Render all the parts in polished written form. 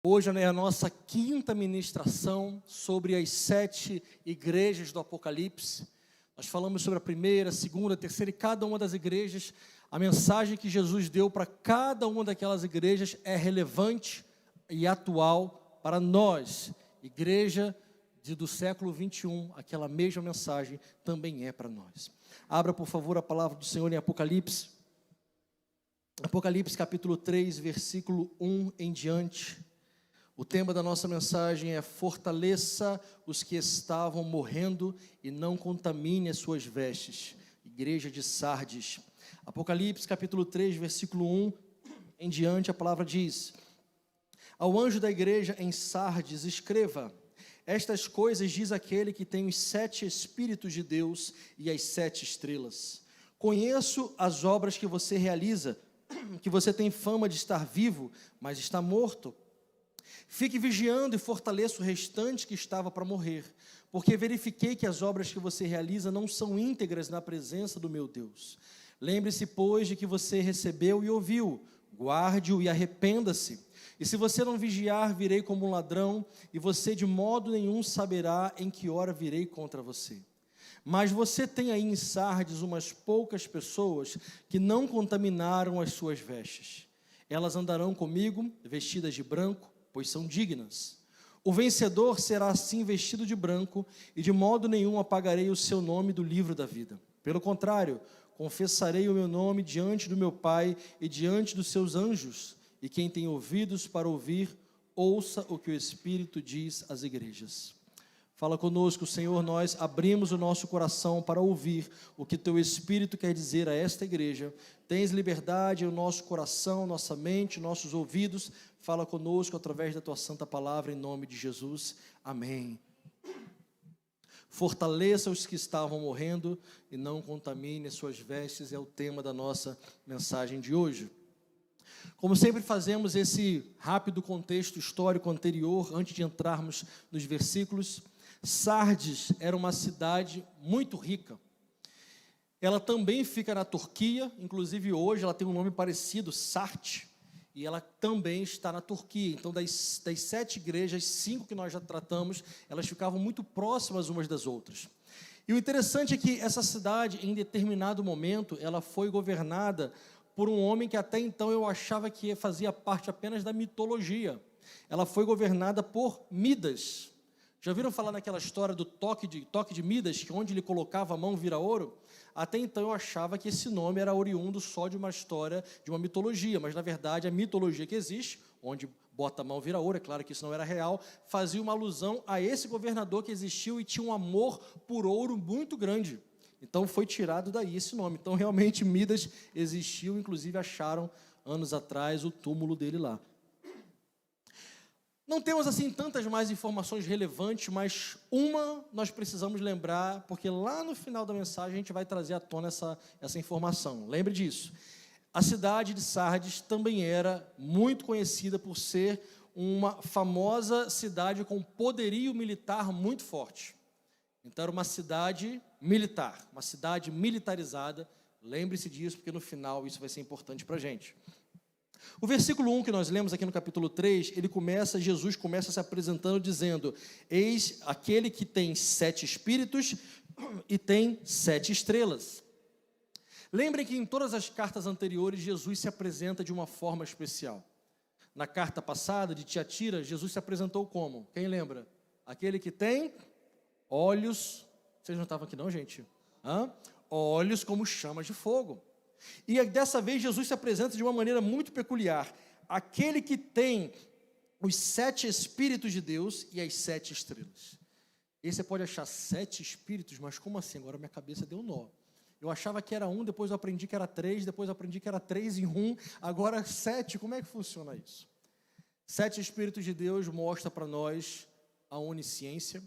Hoje é a nossa quinta ministração sobre as 7 igrejas do Apocalipse. Nós falamos sobre a primeira, segunda, terceira e cada uma das igrejas. A mensagem que Jesus deu para cada uma daquelas igrejas é relevante e atual para nós. Igreja do século 21, aquela mesma mensagem também é para nós. Abra, por favor, a palavra do Senhor em Apocalipse. Apocalipse capítulo 3, versículo 1 em diante. O tema da nossa mensagem é: fortaleça os que estavam morrendo e não contamine as suas vestes. Igreja de Sardes. Apocalipse capítulo 3, versículo 1 em diante, a palavra diz: ao anjo da igreja em Sardes escreva: estas coisas diz aquele que tem os 7 Espíritos de Deus e as 7 estrelas. Conheço as obras que você realiza, que você tem fama de estar vivo, mas está morto. Fique vigiando e fortaleça o restante que estava para morrer, porque verifiquei que as obras que você realiza não são íntegras na presença do meu Deus. Lembre-se, pois, de que você recebeu e ouviu, guarde-o e arrependa-se. E se você não vigiar, virei como um ladrão, e você de modo nenhum saberá em que hora virei contra você. Mas você tem aí em Sardes umas poucas pessoas que não contaminaram as suas vestes. Elas andarão comigo, vestidas de branco, pois são dignas. O vencedor será assim vestido de branco, e de modo nenhum apagarei o seu nome do livro da vida. Pelo contrário, confessarei o meu nome diante do meu Pai e diante dos seus anjos, e quem tem ouvidos para ouvir, ouça o que o Espírito diz às igrejas. Fala conosco, Senhor, nós abrimos o nosso coração para ouvir o que Teu Espírito quer dizer a esta igreja. Tens liberdade no nosso coração, nossa mente, nossos ouvidos. Fala conosco através da Tua Santa Palavra, em nome de Jesus. Amém. Fortaleça os que estavam morrendo e não contamine as suas vestes, é o tema da nossa mensagem de hoje. Como sempre fazemos esse rápido contexto histórico anterior, antes de entrarmos nos versículos. Sardes era uma cidade muito rica. Ela também fica na Turquia, inclusive hoje ela tem um nome parecido, Sarte, e ela também está na Turquia. Então das 7 igrejas, 5 que nós já tratamos, elas ficavam muito próximas umas das outras. E o interessante é que essa cidade, em determinado momento, ela foi governada por um homem que até então eu achava que fazia parte apenas da mitologia. Ela foi governada por Midas. Já ouviram falar naquela história do toque de Midas, que onde ele colocava a mão vira ouro? Até então eu achava que esse nome era oriundo só de uma história, de uma mitologia, mas na verdade a mitologia que existe, onde bota a mão vira ouro, é claro que isso não era real, fazia uma alusão a esse governador que existiu e tinha um amor por ouro muito grande. Então foi tirado daí esse nome. Então realmente Midas existiu, inclusive acharam anos atrás o túmulo dele lá. Não temos assim tantas mais informações relevantes, mas uma nós precisamos lembrar, porque lá no final da mensagem a gente vai trazer à tona essa informação. Lembre disso. A cidade de Sardes também era muito conhecida por ser uma famosa cidade com poderio militar muito forte. Então era uma cidade militar, uma cidade militarizada. Lembre-se disso, porque no final isso vai ser importante para a gente. O versículo 1 que nós lemos aqui no capítulo 3, Jesus começa se apresentando dizendo: eis aquele que tem 7 espíritos e tem 7 estrelas. Lembrem que em todas as cartas anteriores, Jesus se apresenta de uma forma especial. Na carta passada, de Tiatira, Jesus se apresentou como? Quem lembra? Aquele que tem olhos, vocês não estavam aqui não, gente? Olhos como chamas de fogo. E dessa vez Jesus se apresenta de uma maneira muito peculiar. Aquele que tem os 7 Espíritos de Deus e as 7 estrelas. E você pode achar 7 Espíritos, mas como assim? Agora minha cabeça deu nó. Eu achava que era 1, depois eu aprendi que era 3, depois eu aprendi que era 3 em 1, agora 7, como é que funciona isso? 7 Espíritos de Deus mostra para nós a onisciência,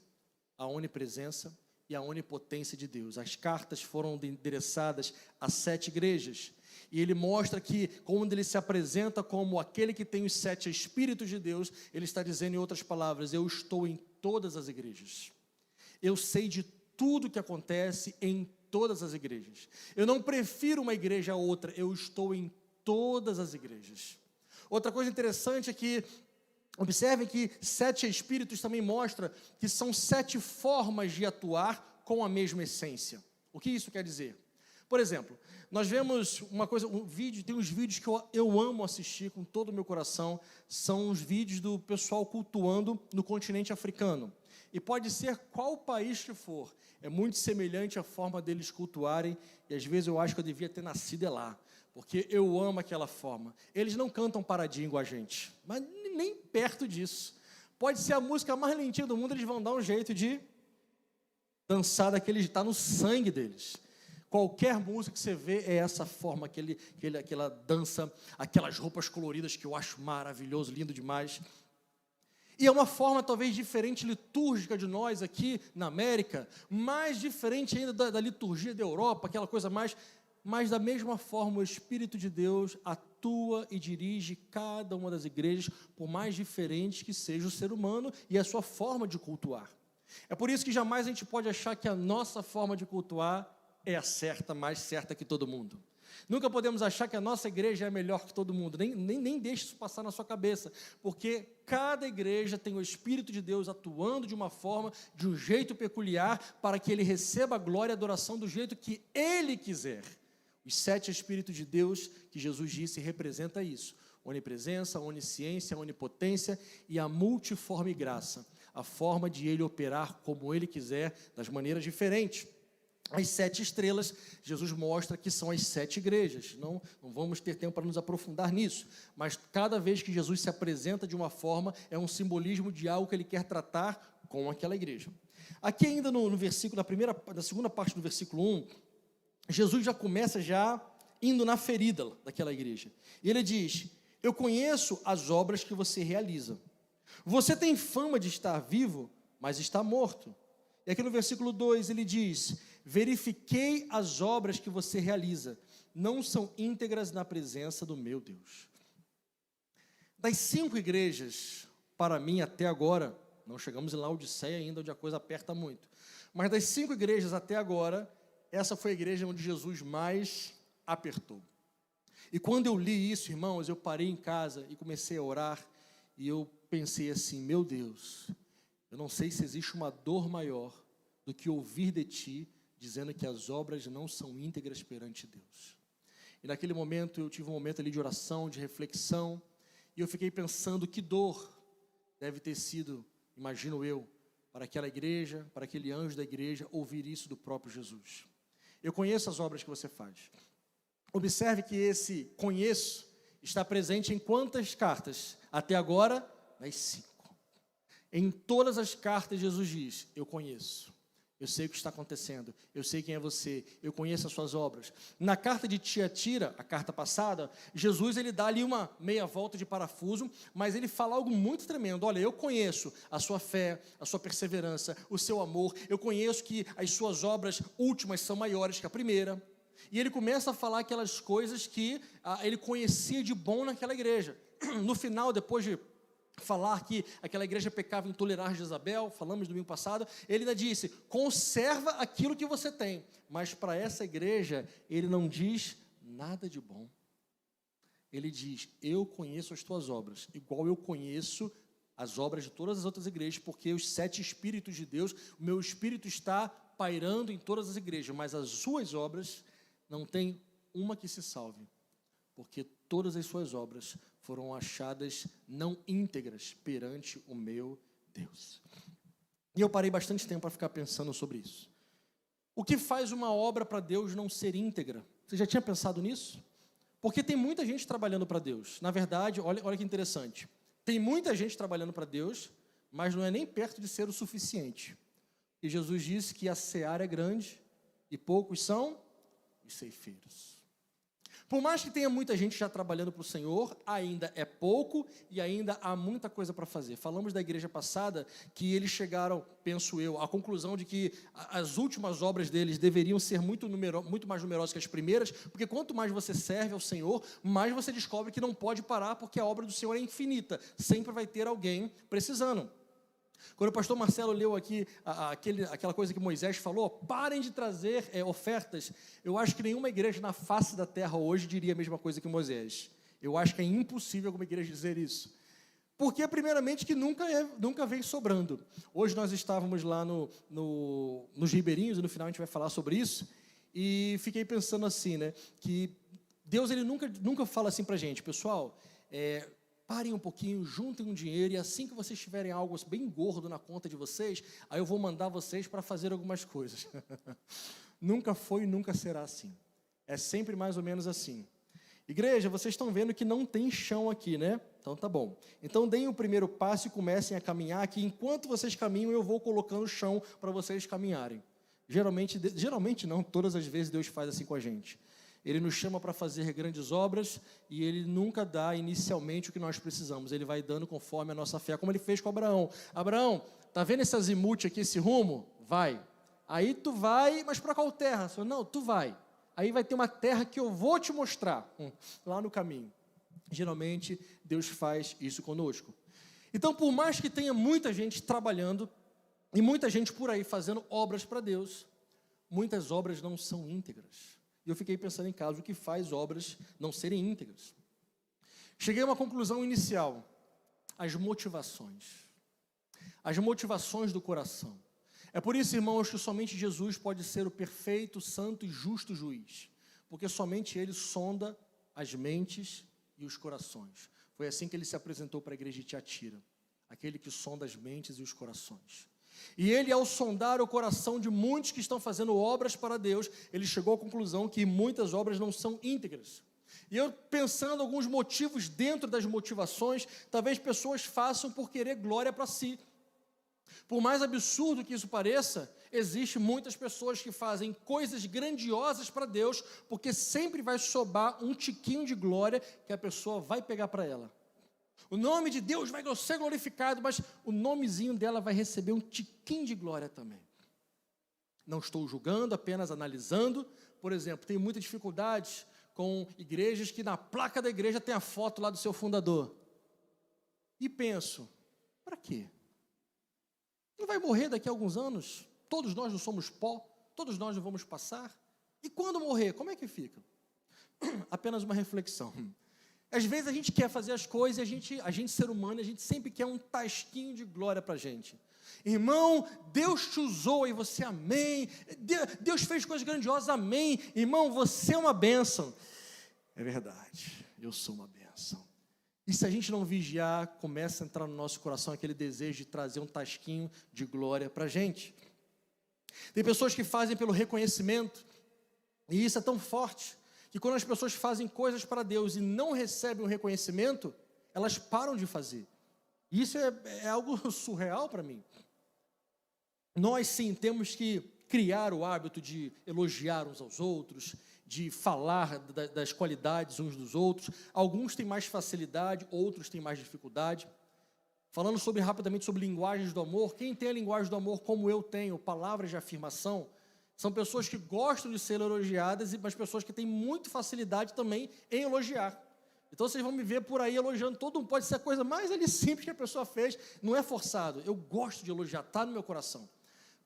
a onipresença e a onipotência de Deus. As cartas foram endereçadas a 7 igrejas. E ele mostra que, quando ele se apresenta como aquele que tem os 7 Espíritos de Deus, ele está dizendo, em outras palavras, eu estou em todas as igrejas. Eu sei de tudo que acontece em todas as igrejas. Eu não prefiro uma igreja a outra, eu estou em todas as igrejas. Outra coisa interessante é que Observem que 7 espíritos também mostra que são 7 formas de atuar com a mesma essência. O que isso quer dizer? Por exemplo, nós vemos tem uns vídeos que eu amo assistir com todo o meu coração, são os vídeos do pessoal cultuando no continente africano. E pode ser qual país que for, é muito semelhante à forma deles cultuarem, e às vezes eu acho que eu devia ter nascido lá, porque eu amo aquela forma. Eles não cantam paradinho igual a gente, mas nem perto disso. Pode ser a música mais lentinha do mundo, eles vão dar um jeito de dançar daquele, está no sangue deles. Qualquer música que você vê é essa forma, aquela dança, aquelas roupas coloridas que eu acho maravilhoso, lindo demais. E é uma forma talvez diferente litúrgica de nós aqui na América, mais diferente ainda da liturgia da Europa, aquela coisa mais... Mas da mesma forma o Espírito de Deus atua e dirige cada uma das igrejas, por mais diferente que seja o ser humano e a sua forma de cultuar. É por isso que jamais a gente pode achar que a nossa forma de cultuar é a certa, mais certa que todo mundo. Nunca podemos achar que a nossa igreja é melhor que todo mundo, nem deixe isso passar na sua cabeça, porque cada igreja tem o Espírito de Deus atuando de uma forma, de um jeito peculiar, para que ele receba a glória e a adoração do jeito que ele quiser. Os 7 Espíritos de Deus, que Jesus disse, representa isso: onipresença, onisciência, onipotência e a multiforme graça, a forma de ele operar como ele quiser, das maneiras diferentes. As 7 estrelas, Jesus mostra que são as 7 igrejas. Não vamos ter tempo para nos aprofundar nisso, mas cada vez que Jesus se apresenta de uma forma, é um simbolismo de algo que ele quer tratar com aquela igreja. Aqui ainda no versículo, na segunda parte do versículo 1, Jesus já começa indo na ferida daquela igreja. E ele diz: eu conheço as obras que você realiza. Você tem fama de estar vivo, mas está morto. E aqui no versículo 2 ele diz: verifiquei as obras que você realiza, não são íntegras na presença do meu Deus. Das 5 igrejas, para mim até agora, não chegamos em Laodiceia ainda, onde a coisa aperta muito, mas das 5 igrejas até agora, essa foi a igreja onde Jesus mais apertou. E quando eu li isso, irmãos, eu parei em casa e comecei a orar, e eu pensei assim: meu Deus, eu não sei se existe uma dor maior do que ouvir de ti dizendo que as obras não são íntegras perante Deus. E naquele momento eu tive um momento ali de oração, de reflexão, e eu fiquei pensando que dor deve ter sido, imagino eu, para aquela igreja, para aquele anjo da igreja, ouvir isso do próprio Jesus. Eu conheço as obras que você faz. Observe que esse conheço está presente em quantas cartas? Até agora, nas 5. Em todas as cartas Jesus diz: eu conheço, eu sei o que está acontecendo, eu sei quem é você, eu conheço as suas obras. Na carta de Tiatira, a carta passada, Jesus ele dá ali uma meia volta de parafuso, mas ele fala algo muito tremendo: olha, eu conheço a sua fé, a sua perseverança, o seu amor, eu conheço que as suas obras últimas são maiores que a primeira. E ele começa a falar aquelas coisas que ele conhecia de bom naquela igreja. No final, depois de falar que aquela igreja pecava em tolerar Jezabel, falamos domingo passado, ele ainda disse: conserva aquilo que você tem. Mas para essa igreja, ele não diz nada de bom. Ele diz: eu conheço as tuas obras, igual eu conheço as obras de todas as outras igrejas, porque os 7 Espíritos de Deus, o meu Espírito está pairando em todas as igrejas, mas as suas obras não tem uma que se salve, porque todas as suas obras foram achadas não íntegras perante o meu Deus. E eu parei bastante tempo para ficar pensando sobre isso. O que faz uma obra para Deus não ser íntegra? Você já tinha pensado nisso? Porque tem muita gente trabalhando para Deus. Na verdade, olha que interessante. Tem muita gente trabalhando para Deus, mas não é nem perto de ser o suficiente. E Jesus disse que a seara é grande e poucos são os ceifeiros. Por mais que tenha muita gente já trabalhando para o Senhor, ainda é pouco e ainda há muita coisa para fazer. Falamos da igreja passada que eles chegaram, penso eu, à conclusão de que as últimas obras deles deveriam ser muito mais numerosas que as primeiras, porque quanto mais você serve ao Senhor, mais você descobre que não pode parar, porque a obra do Senhor é infinita. Sempre vai ter alguém precisando. Quando o pastor Marcelo leu aqui aquela coisa que Moisés falou: parem de trazer ofertas, eu acho que nenhuma igreja na face da terra hoje diria a mesma coisa que Moisés. Eu acho que é impossível alguma igreja dizer isso. Porque, primeiramente, que nunca vem sobrando. Hoje nós estávamos lá nos Ribeirinhos, e no final a gente vai falar sobre isso, e fiquei pensando assim, né, que Deus ele nunca fala assim para a gente, pessoal, parem um pouquinho, juntem um dinheiro, e assim que vocês tiverem algo bem gordo na conta de vocês, aí eu vou mandar vocês para fazer algumas coisas. Nunca foi e nunca será assim. É sempre mais ou menos assim. Igreja, vocês estão vendo que não tem chão aqui, né? Então tá bom. Então deem o primeiro passo e comecem a caminhar, que enquanto vocês caminham, eu vou colocando chão para vocês caminharem. Geralmente não, todas as vezes Deus faz assim com a gente. Ele nos chama para fazer grandes obras e Ele nunca dá inicialmente o que nós precisamos. Ele vai dando conforme a nossa fé, como Ele fez com Abraão. Abraão, tá vendo esse azimuth aqui, esse rumo? Vai. Aí tu vai, mas para qual terra? Não, tu vai. Aí vai ter uma terra que eu vou te mostrar, lá no caminho. Geralmente, Deus faz isso conosco. Então, por mais que tenha muita gente trabalhando, e muita gente por aí fazendo obras para Deus, muitas obras não são íntegras. E eu fiquei pensando em casa, o que faz obras não serem íntegras? Cheguei a uma conclusão inicial. As motivações. As motivações do coração. É por isso, irmãos, que somente Jesus pode ser o perfeito, santo e justo juiz, porque somente Ele sonda as mentes e os corações. Foi assim que Ele se apresentou para a igreja de Tiatira, aquele que sonda as mentes e os corações. E Ele, ao sondar o coração de muitos que estão fazendo obras para Deus, Ele chegou à conclusão que muitas obras não são íntegras. E eu pensando alguns motivos dentro das motivações, talvez pessoas façam por querer glória para si. Por mais absurdo que isso pareça, existe muitas pessoas que fazem coisas grandiosas para Deus, porque sempre vai sobrar um tiquinho de glória que a pessoa vai pegar para ela. O nome de Deus vai ser glorificado, mas o nomezinho dela vai receber um tiquinho de glória também. Não estou julgando, apenas analisando. Por exemplo, tenho muita dificuldade com igrejas que na placa da igreja tem a foto lá do seu fundador. E penso, para quê? Não vai morrer daqui a alguns anos? Todos nós não somos pó, todos nós não vamos passar. E quando morrer, como é que fica? Apenas uma reflexão. Às vezes a gente quer fazer as coisas, a gente ser humano, a gente sempre quer um tasquinho de glória para a gente. Irmão, Deus te usou e você, amém. Deus fez coisas grandiosas, amém. Irmão, você é uma bênção. É verdade, eu sou uma bênção. E se a gente não vigiar, começa a entrar no nosso coração aquele desejo de trazer um tasquinho de glória para a gente. Tem pessoas que fazem pelo reconhecimento, e isso é tão forte, que quando as pessoas fazem coisas para Deus e não recebem o reconhecimento, elas param de fazer. E isso é algo surreal para mim. Nós sim temos que criar o hábito de elogiar uns aos outros, de falar das qualidades uns dos outros. Alguns têm mais facilidade, outros têm mais dificuldade. Falando rapidamente sobre linguagens do amor, quem tem a linguagem do amor como eu tenho, palavras de afirmação, são pessoas que gostam de ser elogiadas, mas pessoas que têm muita facilidade também em elogiar. Então vocês vão me ver por aí elogiando todo mundo, pode ser a coisa mais ali simples que a pessoa fez, não é forçado, eu gosto de elogiar, está no meu coração.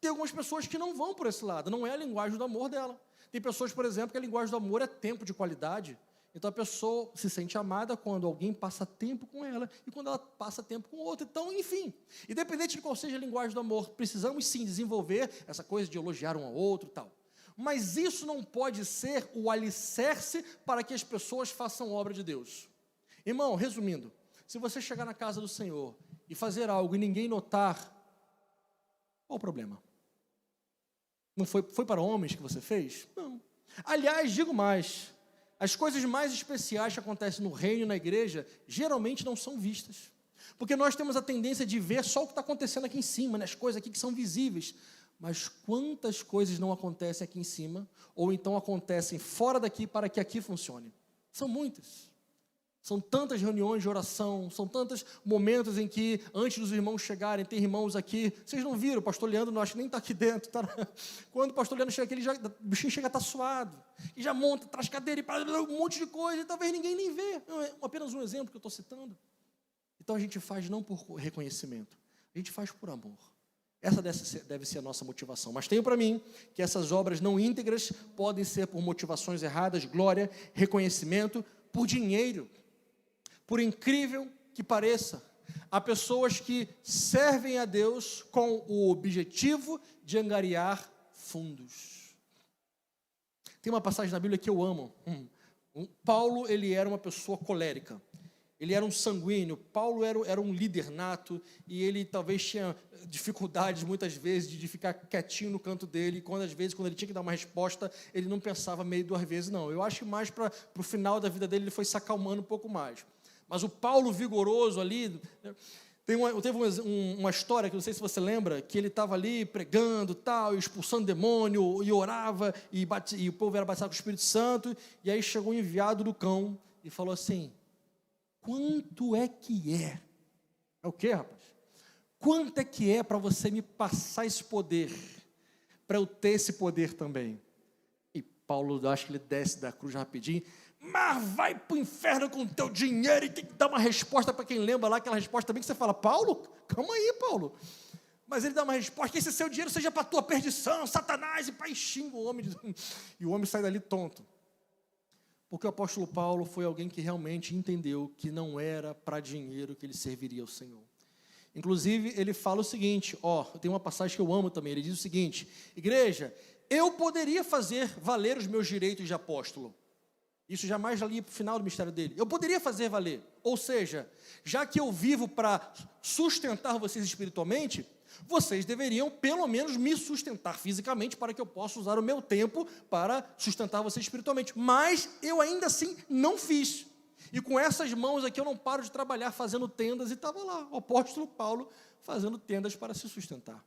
Tem algumas pessoas que não vão por esse lado, não é a linguagem do amor dela. Tem pessoas, por exemplo, que a linguagem do amor é tempo de qualidade. Então a pessoa se sente amada quando alguém passa tempo com ela e quando ela passa tempo com outro. Então, enfim, independente de qual seja a linguagem do amor, precisamos sim desenvolver essa coisa de elogiar um ao outro e tal. Mas isso não pode ser o alicerce para que as pessoas façam obra de Deus. Irmão, resumindo, se você chegar na casa do Senhor e fazer algo e ninguém notar, qual o problema? Não foi para homens que você fez? Não. Aliás, digo mais, as coisas mais especiais que acontecem no reino e na igreja, geralmente não são vistas. Porque nós temos a tendência de ver só o que está acontecendo aqui em cima, né? As coisas aqui que são visíveis. Mas quantas coisas não acontecem aqui em cima, ou então acontecem fora daqui para que aqui funcione? São muitas. São tantas reuniões de oração, são tantos momentos em que, antes dos irmãos chegarem, tem irmãos aqui, vocês não viram, o pastor Leandro, não acho que nem está aqui dentro, tá? Quando o pastor Leandro chega aqui, o bichinho chega a estar suado, e já monta, traz cadeira, e um monte de coisa, e talvez ninguém nem vê. É apenas um exemplo que eu estou citando. Então a gente faz não por reconhecimento, a gente faz por amor. Essa deve ser a nossa motivação. Mas tenho para mim que essas obras não íntegras podem ser por motivações erradas, glória, reconhecimento, por dinheiro. Por incrível que pareça, Há pessoas que servem a Deus com o objetivo de angariar fundos. Tem uma passagem na Bíblia que eu amo. Paulo, ele era uma pessoa colérica. Ele era um sanguíneo. Paulo era um líder nato e ele talvez tinha dificuldades muitas vezes de ficar quietinho no canto dele. Quando ele tinha que dar uma resposta, ele não pensava meio 2 vezes, não. Eu acho que mais para o final da vida dele, ele foi se acalmando um pouco mais. Mas o Paulo vigoroso ali, teve uma história, que não sei se você lembra, que ele estava ali pregando, tal, expulsando demônio, e orava, e o povo era batizado com o Espírito Santo, e aí chegou um enviado do cão e falou assim: quanto é que é? É o quê, rapaz? Quanto é que é para você me passar esse poder, para eu ter esse poder também? E Paulo, eu acho que ele desce da cruz rapidinho: mas vai para o inferno com o teu dinheiro, e tem que dar uma resposta para quem lembra lá, aquela resposta também que você fala: Paulo, calma aí, Paulo. Mas ele dá uma resposta: que esse seu dinheiro seja para a tua perdição, Satanás, e pai, xinga o homem, e o homem sai dali tonto. Porque o apóstolo Paulo foi alguém que realmente entendeu que não era para dinheiro que ele serviria ao Senhor. Inclusive, ele fala o seguinte, tem uma passagem que eu amo também, ele diz o seguinte: igreja, eu poderia fazer valer os meus direitos de apóstolo. Isso jamais ali para o final do ministério dele. Eu poderia fazer valer. Ou seja, já que eu vivo para sustentar vocês espiritualmente, vocês deveriam pelo menos me sustentar fisicamente para que eu possa usar o meu tempo para sustentar vocês espiritualmente. Mas eu ainda assim não fiz. E com essas mãos aqui eu não paro de trabalhar fazendo tendas. E estava lá o apóstolo Paulo fazendo tendas para se sustentar.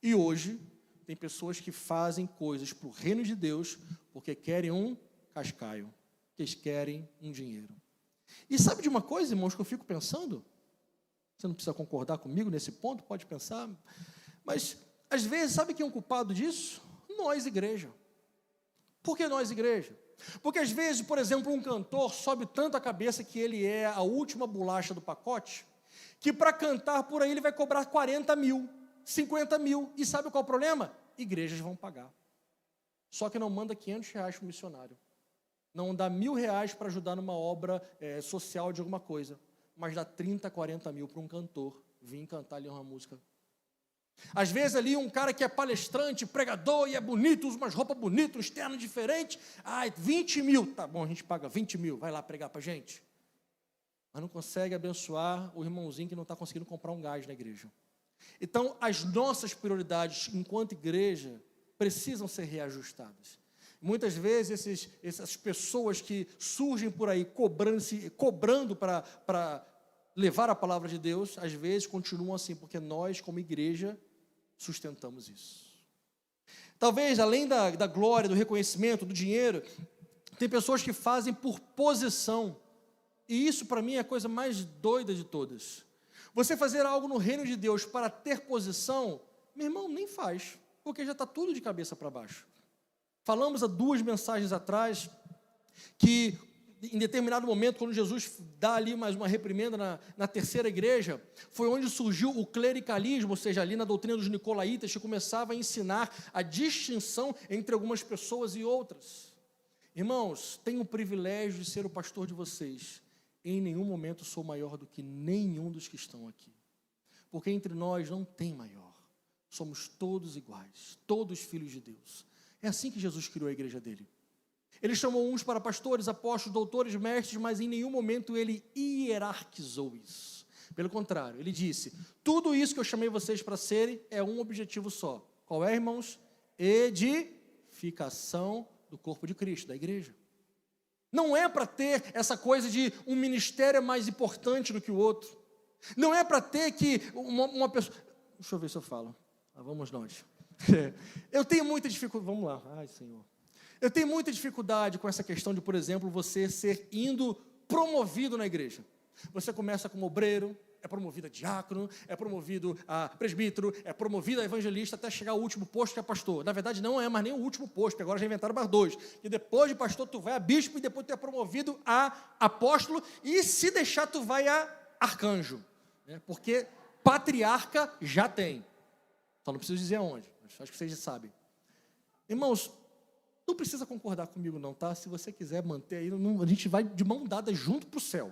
E hoje tem pessoas que fazem coisas para o reino de Deus porque querem um cascaio. Que eles querem um dinheiro. E sabe de uma coisa, irmãos, que eu fico pensando? Você não precisa concordar comigo nesse ponto, pode pensar. Mas, às vezes, sabe quem é o culpado disso? Nós, igreja. Por que nós, igreja? Porque, às vezes, por exemplo, um cantor sobe tanto a cabeça que ele é a última bolacha do pacote, que para cantar por aí ele vai cobrar 40 mil, 50 mil. E sabe qual é o problema? Igrejas vão pagar. Só que não manda 500 reais para o missionário. Não dá R$1.000 para ajudar numa obra social de alguma coisa, mas dá 30, 40 mil para um cantor vir cantar ali uma música. Às vezes ali um cara que é palestrante, pregador, e é bonito, usa umas roupas bonitas, um externo diferente, 20 mil, tá bom, a gente paga 20 mil, vai lá pregar para a gente. Mas não consegue abençoar o irmãozinho que não está conseguindo comprar um gás na igreja. Então, as nossas prioridades enquanto igreja precisam ser reajustadas. Muitas vezes essas pessoas que surgem por aí cobrando para levar a palavra de Deus, às vezes continuam assim, porque nós como igreja sustentamos isso. Talvez além da glória, do reconhecimento, do dinheiro, tem pessoas que fazem por posição, e isso para mim é a coisa mais doida de todas. Você fazer algo no reino de Deus para ter posição, meu irmão, nem faz, porque já está tudo de cabeça para baixo. Falamos há 2 mensagens atrás que em determinado momento, quando Jesus dá ali mais uma reprimenda na terceira igreja, foi onde surgiu o clericalismo, ou seja, ali na doutrina dos nicolaítas, que começava a ensinar a distinção entre algumas pessoas e outras. Irmãos, tenho o privilégio de ser o pastor de vocês. Em nenhum momento sou maior do que nenhum dos que estão aqui, porque entre nós não tem maior. Somos todos iguais, todos filhos de Deus. É assim que Jesus criou a igreja dele. Ele chamou uns para pastores, apóstolos, doutores, mestres, mas em nenhum momento ele hierarquizou isso. Pelo contrário, ele disse: tudo isso que eu chamei vocês para serem é um objetivo só. Qual é, irmãos? Edificação do corpo de Cristo, da igreja. Não é para ter essa coisa de um ministério é mais importante do que o outro. Não é para ter que uma pessoa... Deixa eu ver se eu falo. Vamos nós. Eu tenho muita dificuldade, vamos lá, ai Senhor. Eu tenho muita dificuldade com essa questão de, por exemplo, você ser promovido na igreja. Você começa como obreiro, é promovido a diácono, é promovido a presbítero, é promovido a evangelista, até chegar ao último posto que é pastor. Na verdade, não é mais nem o último posto, porque agora já inventaram mais 2. E depois de pastor, tu vai a bispo, e depois tu é promovido a apóstolo, e se deixar, tu vai a arcanjo. Né? Porque patriarca já tem. Só não preciso dizer aonde. Acho que vocês já sabem. Irmãos, não precisa concordar comigo não, tá? Se você quiser manter aí, a gente vai de mão dada junto para o céu.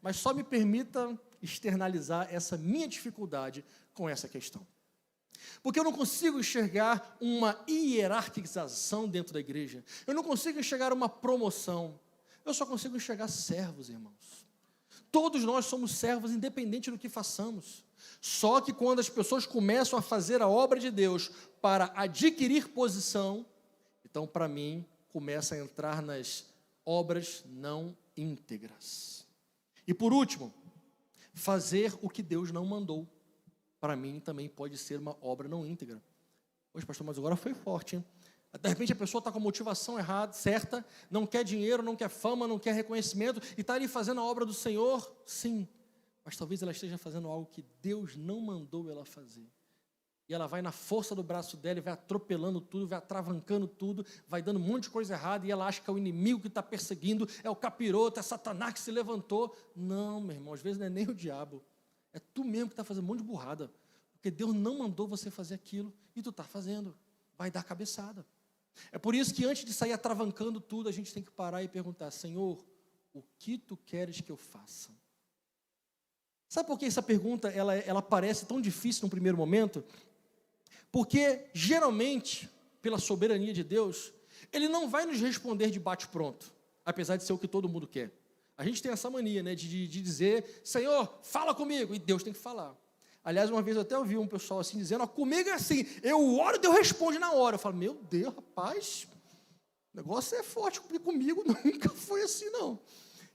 mas só me permita externalizar essa minha dificuldade com essa questão. Porque eu não consigo enxergar uma hierarquização dentro da igreja. Eu não consigo enxergar uma promoção. Eu só consigo enxergar servos, irmãos. Todos nós somos servos, independente do que façamos. Só que quando as pessoas começam a fazer a obra de Deus para adquirir posição, então, para mim, começa a entrar nas obras não íntegras. E por último, fazer o que Deus não mandou. Para mim, também pode ser uma obra não íntegra. Poxa, pastor, mas agora foi forte, hein? De repente a pessoa está com a motivação errada, certa, não quer dinheiro, não quer fama, não quer reconhecimento, e está ali fazendo a obra do Senhor, sim, mas talvez ela esteja fazendo algo que Deus não mandou ela fazer. E ela vai na força do braço dela, e vai atropelando tudo, vai atravancando tudo, vai dando um monte de coisa errada, e ela acha que é o inimigo que está perseguindo, é o capiroto, é Satanás que se levantou. Não, meu irmão, às vezes não é nem o diabo, é tu mesmo que está fazendo um monte de burrada, porque Deus não mandou você fazer aquilo, e tu está fazendo, vai dar cabeçada. É por isso que antes de sair atravancando tudo, a gente tem que parar e perguntar: Senhor, o que tu queres que eu faça? Sabe por que essa pergunta ela parece tão difícil no primeiro momento? Porque geralmente, pela soberania de Deus, Ele não vai nos responder de bate-pronto, apesar de ser o que todo mundo quer. A gente tem essa mania, né, de dizer: Senhor, fala comigo, e Deus tem que falar. Aliás, uma vez eu até ouvi um pessoal assim dizendo: comigo é assim, eu oro e Deus responde na hora. Eu falo: meu Deus, rapaz, o negócio é forte, comigo nunca foi assim não.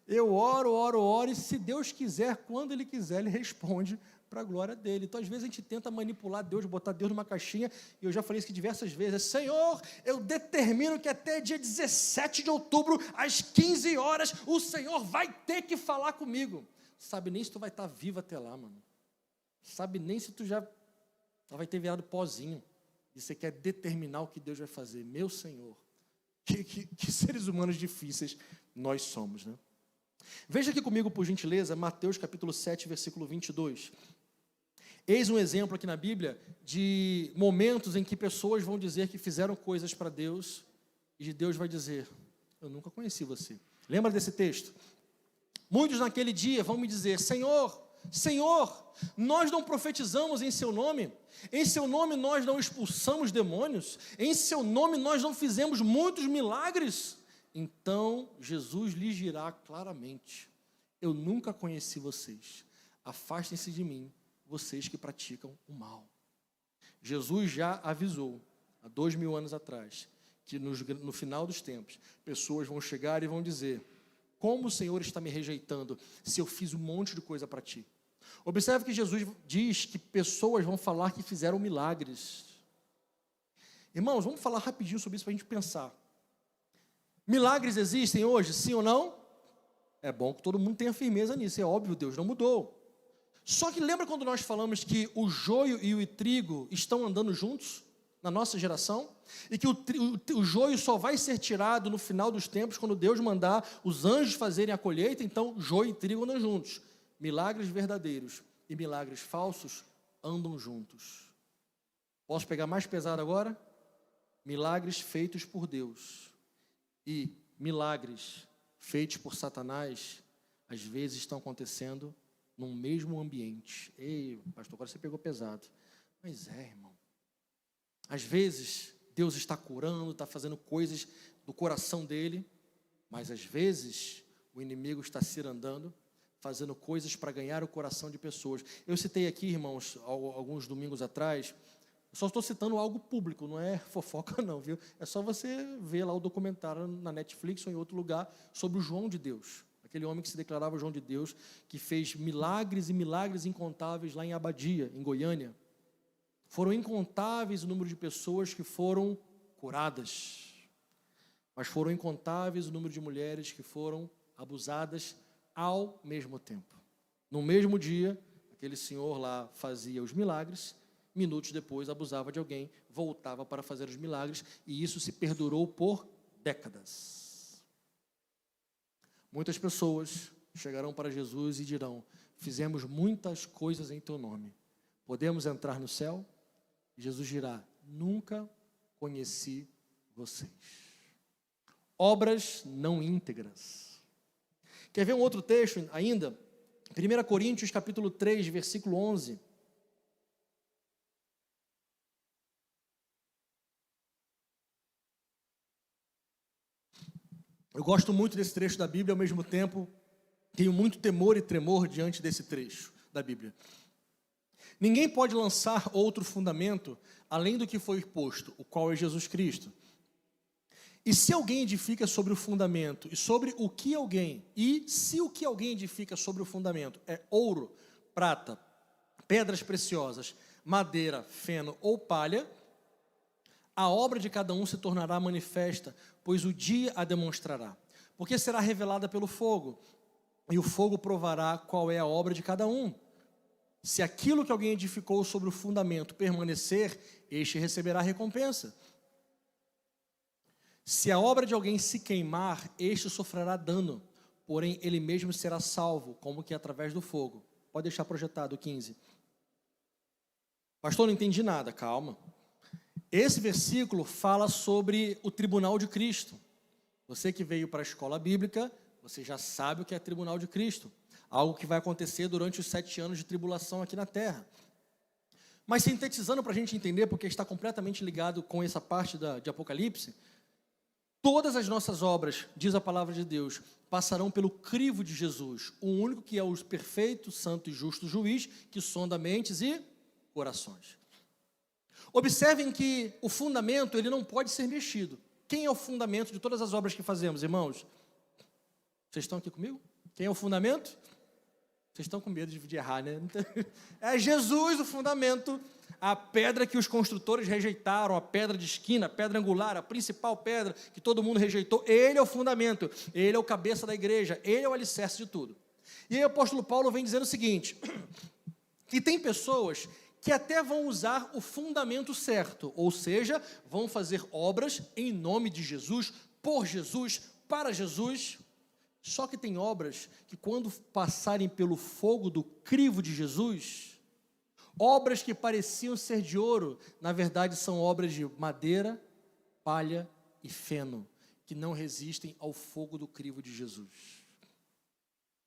Eu oro, e se Deus quiser, quando Ele quiser, Ele responde para a glória dEle. Então, às vezes, a gente tenta manipular Deus, botar Deus numa caixinha, e eu já falei isso aqui diversas vezes: Senhor, eu determino que até dia 17 de outubro, às 15 horas, o Senhor vai ter que falar comigo. Sabe nem se tu vai estar vivo até lá, mano. Sabe nem se tu já vai ter virado pozinho, e você quer determinar o que Deus vai fazer. Meu Senhor, que seres humanos difíceis nós somos, né? Veja aqui comigo, por gentileza, Mateus capítulo 7, versículo 22. Eis um exemplo aqui na Bíblia de momentos em que pessoas vão dizer que fizeram coisas para Deus, e Deus vai dizer: eu nunca conheci você. Lembra desse texto? Muitos naquele dia vão me dizer: Senhor, nós não profetizamos em seu nome nós não expulsamos demônios, em seu nome nós não fizemos muitos milagres. Então Jesus lhes dirá claramente: eu nunca conheci vocês, afastem-se de mim, vocês que praticam o mal. Jesus já avisou, há 2000 anos atrás, que no final dos tempos, pessoas vão chegar e vão dizer: como o Senhor está me rejeitando, se eu fiz um monte de coisa para ti? Observe que Jesus diz que pessoas vão falar que fizeram milagres. Irmãos, vamos falar rapidinho sobre isso para a gente pensar. Milagres existem hoje, sim ou não? É bom que todo mundo tenha firmeza nisso, é óbvio, Deus não mudou. Só que lembra quando nós falamos que o joio e o trigo estão andando juntos na nossa geração? E que o joio só vai ser tirado no final dos tempos, quando Deus mandar os anjos fazerem a colheita. Então joio e trigo andam juntos. Milagres verdadeiros e milagres falsos andam juntos. Posso pegar mais pesado agora? Milagres feitos por Deus e milagres feitos por Satanás, às vezes estão acontecendo num mesmo ambiente. Ei, pastor, agora você pegou pesado. Mas irmão, às vezes Deus está curando, está fazendo coisas do coração dele, mas às vezes o inimigo está cirandando, fazendo coisas para ganhar o coração de pessoas. Eu citei aqui, irmãos, alguns domingos atrás, só estou citando algo público, não é fofoca não, viu? É só você ver lá o documentário na Netflix ou em outro lugar sobre o João de Deus, aquele homem que se declarava João de Deus, que fez milagres e milagres incontáveis lá em Abadia, em Goiânia. Foram incontáveis o número de pessoas que foram curadas, mas foram incontáveis o número de mulheres que foram abusadas ao mesmo tempo. No mesmo dia, aquele senhor lá fazia os milagres, minutos depois abusava de alguém, voltava para fazer os milagres, e isso se perdurou por décadas. Muitas pessoas chegarão para Jesus e dirão: fizemos muitas coisas em teu nome, podemos entrar no céu? E Jesus dirá: nunca conheci vocês. Obras não íntegras. Quer ver um outro texto ainda? 1 Coríntios capítulo 3, versículo 11. Eu gosto muito desse trecho da Bíblia, ao mesmo tempo tenho muito temor e tremor diante desse trecho da Bíblia. Ninguém pode lançar outro fundamento além do que foi posto, o qual é Jesus Cristo. E se alguém edifica sobre o fundamento, se o que alguém edifica sobre o fundamento é ouro, prata, pedras preciosas, madeira, feno ou palha, a obra de cada um se tornará manifesta, pois o dia a demonstrará, porque será revelada pelo fogo, e o fogo provará qual é a obra de cada um. Se aquilo que alguém edificou sobre o fundamento permanecer, este receberá recompensa. Se a obra de alguém se queimar, este sofrerá dano, porém ele mesmo será salvo, como que através do fogo. Pode deixar projetado 15. Pastor, não entendi nada, calma. Esse versículo fala sobre o tribunal de Cristo. Você que veio para a escola bíblica, você já sabe o que é tribunal de Cristo. Algo que vai acontecer durante os 7 anos de tribulação aqui na terra. Mas sintetizando para a gente entender, porque está completamente ligado com essa parte de Apocalipse, todas as nossas obras, diz a palavra de Deus, passarão pelo crivo de Jesus, o único que é o perfeito, santo e justo juiz, que sonda mentes e corações. Observem que o fundamento, ele não pode ser mexido. Quem é o fundamento de todas as obras que fazemos, irmãos? Vocês estão aqui comigo? Quem é o fundamento? Vocês estão com medo de errar, né? É Jesus o fundamento, a pedra que os construtores rejeitaram, a pedra de esquina, a pedra angular, a principal pedra que todo mundo rejeitou. Ele é o fundamento, ele é o cabeça da igreja, ele é o alicerce de tudo. E aí o apóstolo Paulo vem dizendo o seguinte, que tem pessoas que até vão usar o fundamento certo, ou seja, vão fazer obras em nome de Jesus, por Jesus, para Jesus. Só que tem obras que quando passarem pelo fogo do crivo de Jesus, obras que pareciam ser de ouro, na verdade são obras de madeira, palha e feno, que não resistem ao fogo do crivo de Jesus.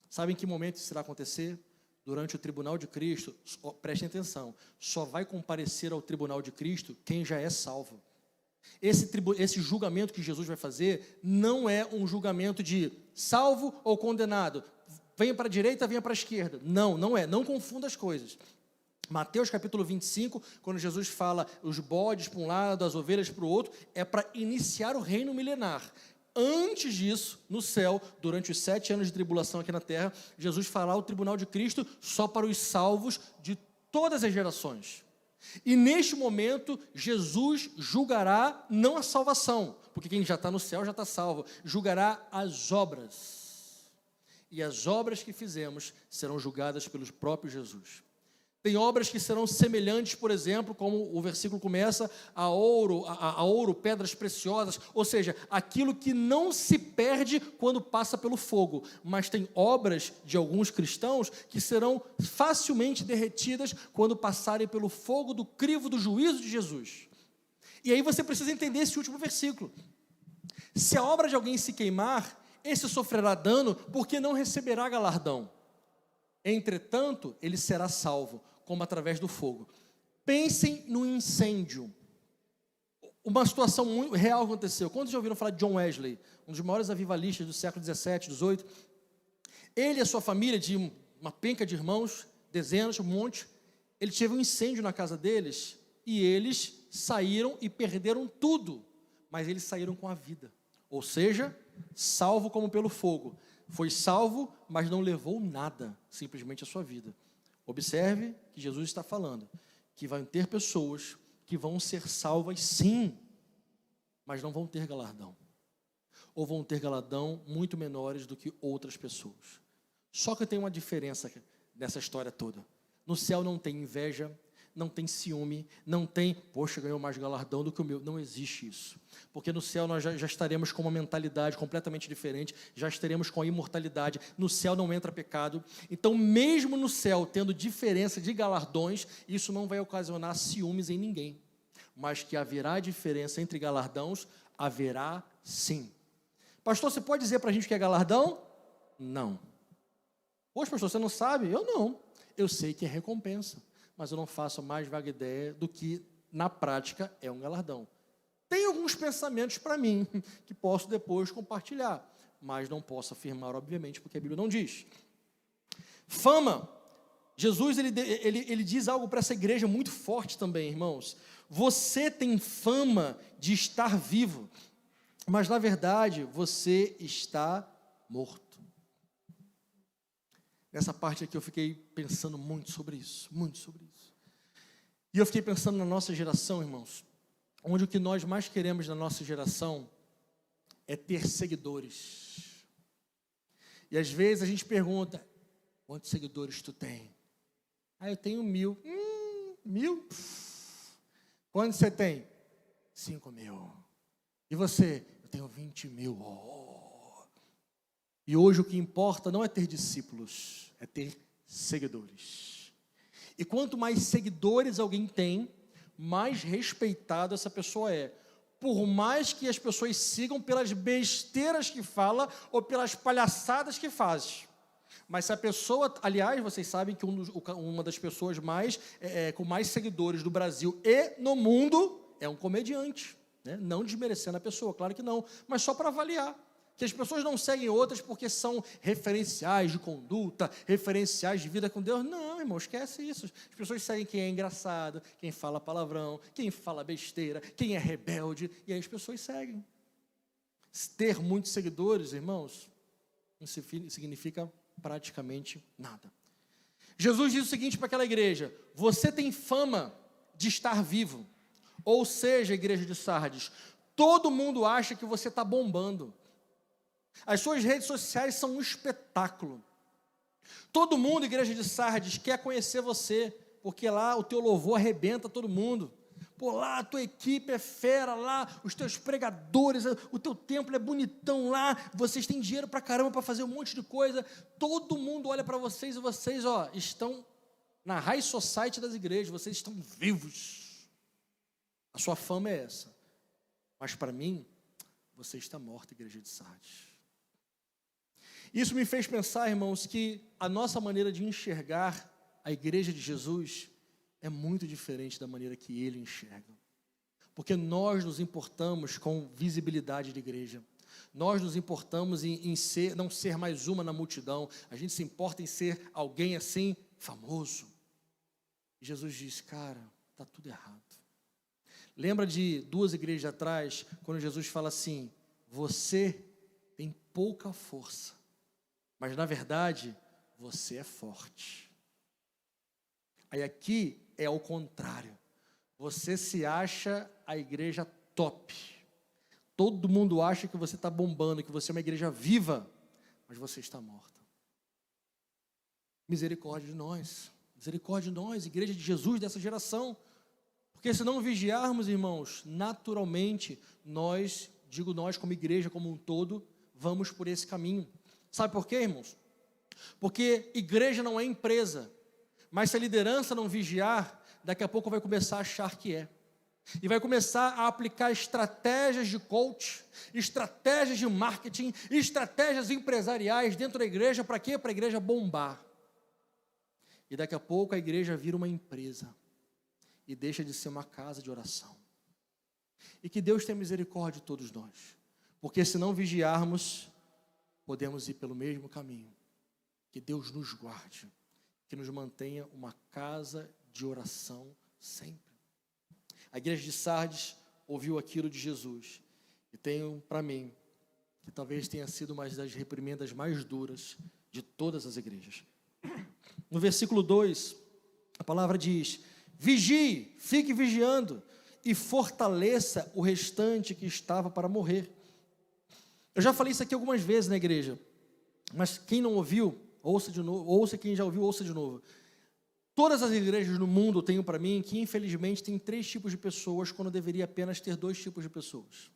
Sabe em que momento isso irá acontecer? Durante o tribunal de Cristo, prestem atenção, só vai comparecer ao tribunal de Cristo quem já é salvo. Esse julgamento que Jesus vai fazer não é um julgamento de salvo ou condenado, venha para a direita, venha para a esquerda. Não é, não confunda as coisas. Mateus capítulo 25, quando Jesus fala os bodes para um lado, as ovelhas para o outro, é para iniciar o reino milenar. Antes disso, no céu, durante os 7 anos de tribulação aqui na terra, Jesus fará o tribunal de Cristo só para os salvos de todas as gerações. E neste momento, Jesus julgará não a salvação, porque quem já está no céu já está salvo, julgará as obras. E as obras que fizemos serão julgadas pelo próprio Jesus. Tem obras que serão semelhantes, por exemplo, como o versículo começa, a ouro, pedras preciosas, ou seja, aquilo que não se perde quando passa pelo fogo. Mas tem obras de alguns cristãos que serão facilmente derretidas quando passarem pelo fogo do crivo do juízo de Jesus. E aí você precisa entender esse último versículo. Se a obra de alguém se queimar, esse sofrerá dano porque não receberá galardão. Entretanto, ele será salvo, como através do fogo. Pensem no incêndio. Uma situação muito real aconteceu. Quantos já ouviram falar de John Wesley? Um dos maiores avivalistas do século 17, 18. Ele e a sua família, de uma penca de irmãos, dezenas, um monte, ele teve um incêndio na casa deles, e eles saíram e perderam tudo, mas eles saíram com a vida. Ou seja, salvo como pelo fogo. Foi salvo, mas não levou nada, simplesmente a sua vida. Observe que Jesus está falando que vai ter pessoas que vão ser salvas sim, mas não vão ter galardão. Ou vão ter galardão muito menores do que outras pessoas. Só que tem uma diferença nessa história toda. No céu não tem inveja, não tem ciúme, não tem, poxa, ganhou mais galardão do que o meu. Não existe isso. Porque no céu nós já estaremos com uma mentalidade completamente diferente, já estaremos com a imortalidade. No céu não entra pecado. Então, mesmo no céu, tendo diferença de galardões, isso não vai ocasionar ciúmes em ninguém. Mas que haverá diferença entre galardões, haverá sim. Pastor, você pode dizer para a gente o que é galardão? Não. Poxa, pastor, você não sabe? Eu não. Eu sei que é recompensa, mas eu não faço a mais vaga ideia do que, na prática, é um galardão. Tem alguns pensamentos para mim, que posso depois compartilhar, mas não posso afirmar, obviamente, porque a Bíblia não diz. Fama. Jesus, ele diz algo para essa igreja muito forte também, irmãos. Você tem fama de estar vivo, mas, na verdade, você está morto. Nessa parte aqui eu fiquei pensando muito sobre isso, muito sobre isso. E eu fiquei pensando na nossa geração, irmãos, onde o que nós mais queremos na nossa geração é ter seguidores. E às vezes a gente pergunta, quantos seguidores tu tem? Eu tenho 1.000. 1.000? Quantos você tem? 5.000. E você? Eu tenho 20.000. E hoje o que importa não é ter discípulos, é ter seguidores. E quanto mais seguidores alguém tem, mais respeitado essa pessoa é. Por mais que as pessoas sigam pelas besteiras que fala ou pelas palhaçadas que faz. Mas se a pessoa, aliás, vocês sabem que uma das pessoas com mais seguidores do Brasil e no mundo é um comediante. Né? Não desmerecendo a pessoa, claro que não, mas só para avaliar. Que as pessoas não seguem outras porque são referenciais de conduta, referenciais de vida com Deus. Não, irmão, esquece isso. As pessoas seguem quem é engraçado, quem fala palavrão, quem fala besteira, quem é rebelde, e aí as pessoas seguem. Ter muitos seguidores, irmãos, não significa praticamente nada. Jesus diz o seguinte para aquela igreja: você tem fama de estar vivo. Ou seja, igreja de Sardes, todo mundo acha que você está bombando. As suas redes sociais são um espetáculo. Todo mundo, igreja de Sardes, quer conhecer você, porque lá o teu louvor arrebenta todo mundo. Pô, lá a tua equipe é fera, lá os teus pregadores, o teu templo é bonitão lá, vocês têm dinheiro pra caramba para fazer um monte de coisa. Todo mundo olha para vocês e vocês, estão na high society das igrejas, vocês estão vivos. A sua fama é essa. Mas para mim, você está morto, igreja de Sardes. Isso me fez pensar, irmãos, que a nossa maneira de enxergar a igreja de Jesus é muito diferente da maneira que ele enxerga. Porque nós nos importamos com visibilidade de igreja. Nós nos importamos em não ser mais uma na multidão. A gente se importa em ser alguém assim, famoso. E Jesus disse, cara, está tudo errado. Lembra de 2 igrejas atrás, quando Jesus fala assim, você tem pouca força. Mas, na verdade, você é forte. Aí aqui é o contrário. Você se acha a igreja top. Todo mundo acha que você está bombando, que você é uma igreja viva, mas você está morta. Misericórdia de nós. Misericórdia de nós, igreja de Jesus dessa geração. Porque se não vigiarmos, irmãos, naturalmente, nós como igreja como um todo, vamos por esse caminho. Sabe por quê, irmãos? Porque igreja não é empresa, mas se a liderança não vigiar, daqui a pouco vai começar a achar que é. E vai começar a aplicar estratégias de coach, estratégias de marketing, estratégias empresariais dentro da igreja, para quê? Para a igreja bombar. E daqui a pouco a igreja vira uma empresa e deixa de ser uma casa de oração. E que Deus tenha misericórdia de todos nós, porque se não vigiarmos, podemos ir pelo mesmo caminho. Que Deus nos guarde, que nos mantenha uma casa de oração sempre. A igreja de Sardes ouviu aquilo de Jesus, e tenho para mim, que talvez tenha sido uma das reprimendas mais duras de todas as igrejas. No versículo 2, a palavra diz, vigie, fique vigiando, e fortaleça o restante que estava para morrer. Eu já falei isso aqui algumas vezes na igreja, mas quem não ouviu, ouça de novo, ouça quem já ouviu, ouça de novo. Todas as igrejas no mundo têm para mim que infelizmente tem 3 tipos de pessoas, quando deveria apenas ter 2 tipos de pessoas.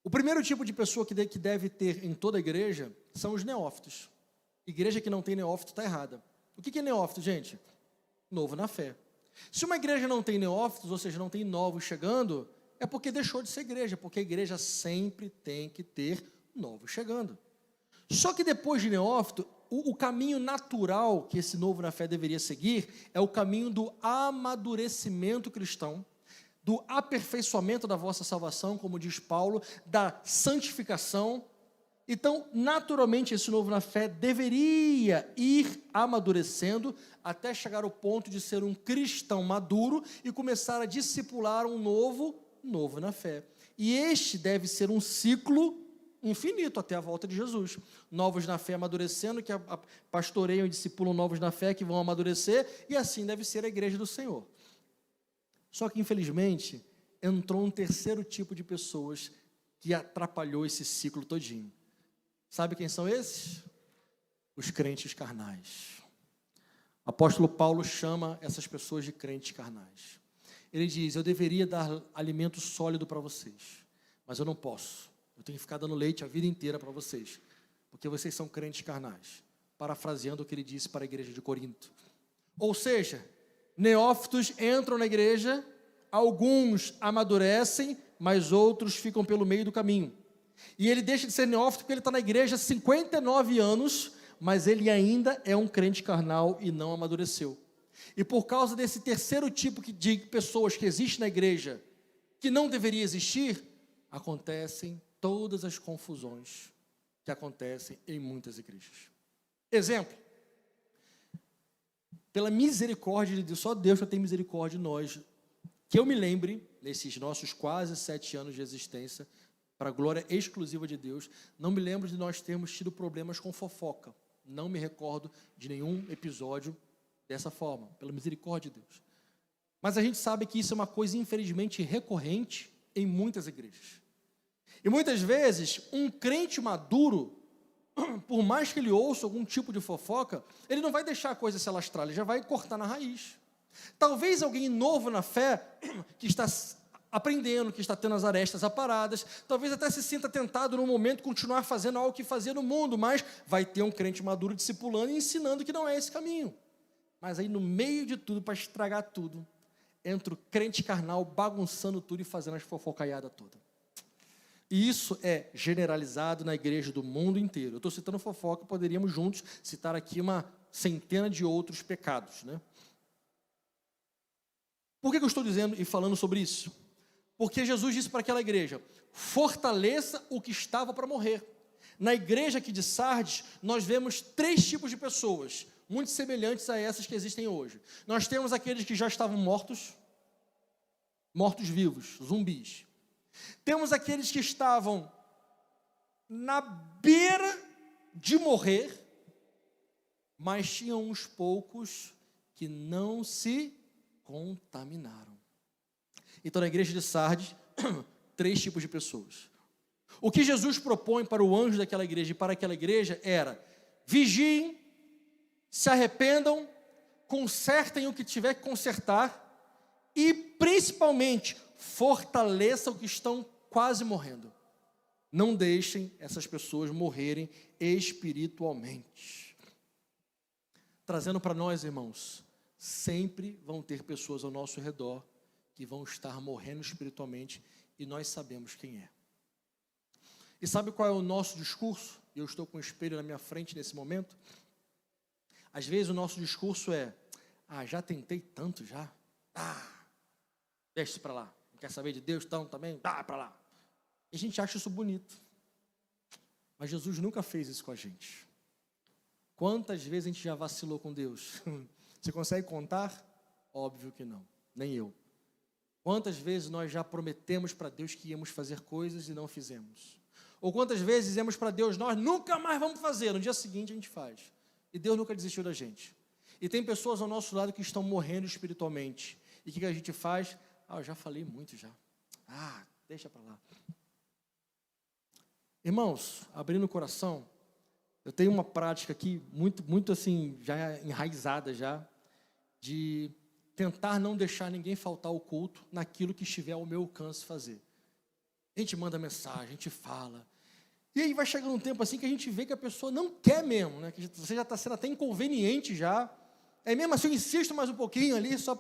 O primeiro tipo de pessoa que deve ter em toda a igreja são os neófitos. Igreja que não tem neófito está errada. O que é neófito, gente? Novo na fé. Se uma igreja não tem neófitos, ou seja, não tem novos chegando, é porque deixou de ser igreja, porque a igreja sempre tem que ter novos chegando. Só que depois de neófito, o caminho natural que esse novo na fé deveria seguir é o caminho do amadurecimento cristão, do aperfeiçoamento da vossa salvação, como diz Paulo, da santificação. Então, naturalmente, esse novo na fé deveria ir amadurecendo até chegar ao ponto de ser um cristão maduro e começar a discipular um novo na fé. E este deve ser um ciclo infinito até a volta de Jesus. Novos na fé amadurecendo, que pastoreiam e discipulam novos na fé, que vão amadurecer, e assim deve ser a igreja do Senhor. Só que, infelizmente, entrou um terceiro tipo de pessoas que atrapalhou esse ciclo todinho. Sabe quem são esses? Os crentes carnais. O apóstolo Paulo chama essas pessoas de crentes carnais. Ele diz: eu deveria dar alimento sólido para vocês, mas eu não posso. Eu tenho que ficar dando leite a vida inteira para vocês, porque vocês são crentes carnais. Parafraseando o que ele disse para a igreja de Corinto. Ou seja, neófitos entram na igreja, alguns amadurecem, mas outros ficam pelo meio do caminho. E ele deixa de ser neófito porque ele está na igreja há 59 anos, mas ele ainda é um crente carnal e não amadureceu. E por causa desse terceiro tipo de pessoas que existe na igreja, que não deveria existir, acontecem todas as confusões que acontecem em muitas igrejas. Exemplo, pela misericórdia de Deus, só Deus já tem misericórdia de nós, que eu me lembre, nesses nossos quase 7 anos de existência, para a glória exclusiva de Deus, não me lembro de nós termos tido problemas com fofoca. Não me recordo de nenhum episódio dessa forma, pela misericórdia de Deus. Mas a gente sabe que isso é uma coisa, infelizmente, recorrente em muitas igrejas. E muitas vezes, um crente maduro, por mais que ele ouça algum tipo de fofoca, ele não vai deixar a coisa se alastrar, ele já vai cortar na raiz. Talvez alguém novo na fé, que está aprendendo, que está tendo as arestas aparadas, talvez até se sinta tentado no momento continuar fazendo algo que fazia no mundo, mas vai ter um crente maduro discipulando e ensinando que não é esse caminho. Mas aí no meio de tudo, para estragar tudo, entra o crente carnal bagunçando tudo e fazendo as fofocaiadas toda. E isso é generalizado na igreja do mundo inteiro. Eu estou citando fofoca, poderíamos juntos citar aqui uma centena de outros pecados, né? Por que eu estou dizendo e falando sobre isso? Porque Jesus disse para aquela igreja: fortaleça o que estava para morrer. Na igreja aqui de Sardes, nós vemos 3 tipos de pessoas, muito semelhantes a essas que existem hoje. Nós temos aqueles que já estavam mortos vivos, zumbis. Temos aqueles que estavam na beira de morrer, mas tinham uns poucos que não se contaminaram. Então, na igreja de Sardes, 3 tipos de pessoas. O que Jesus propõe para o anjo daquela igreja e para aquela igreja era: vigiem, se arrependam, consertem o que tiver que consertar e, principalmente, fortaleçam o que estão quase morrendo. Não deixem essas pessoas morrerem espiritualmente. Trazendo para nós, irmãos, sempre vão ter pessoas ao nosso redor que vão estar morrendo espiritualmente e nós sabemos quem é. E sabe qual é o nosso discurso? Eu estou com o espelho na minha frente nesse momento. Às vezes o nosso discurso é: já tentei tanto já. Deixa isso para lá. Não quer saber de Deus, então também? Para lá. E a gente acha isso bonito. Mas Jesus nunca fez isso com a gente. Quantas vezes a gente já vacilou com Deus? Você consegue contar? Óbvio que não. Nem eu. Quantas vezes nós já prometemos para Deus que íamos fazer coisas e não fizemos? Ou quantas vezes dizemos para Deus: nós nunca mais vamos fazer, no dia seguinte a gente faz. E Deus nunca desistiu da gente. E tem pessoas ao nosso lado que estão morrendo espiritualmente. E o que a gente faz? Eu já falei muito já. Deixa para lá. Irmãos, abrindo o coração, eu tenho uma prática aqui, muito assim, já enraizada já, de tentar não deixar ninguém faltar ao culto naquilo que estiver ao meu alcance fazer. A gente manda mensagem, a gente fala. E aí vai chegando um tempo assim que a gente vê que a pessoa não quer mesmo, né? Que você já está sendo até inconveniente já. Aí mesmo assim eu insisto mais um pouquinho ali, só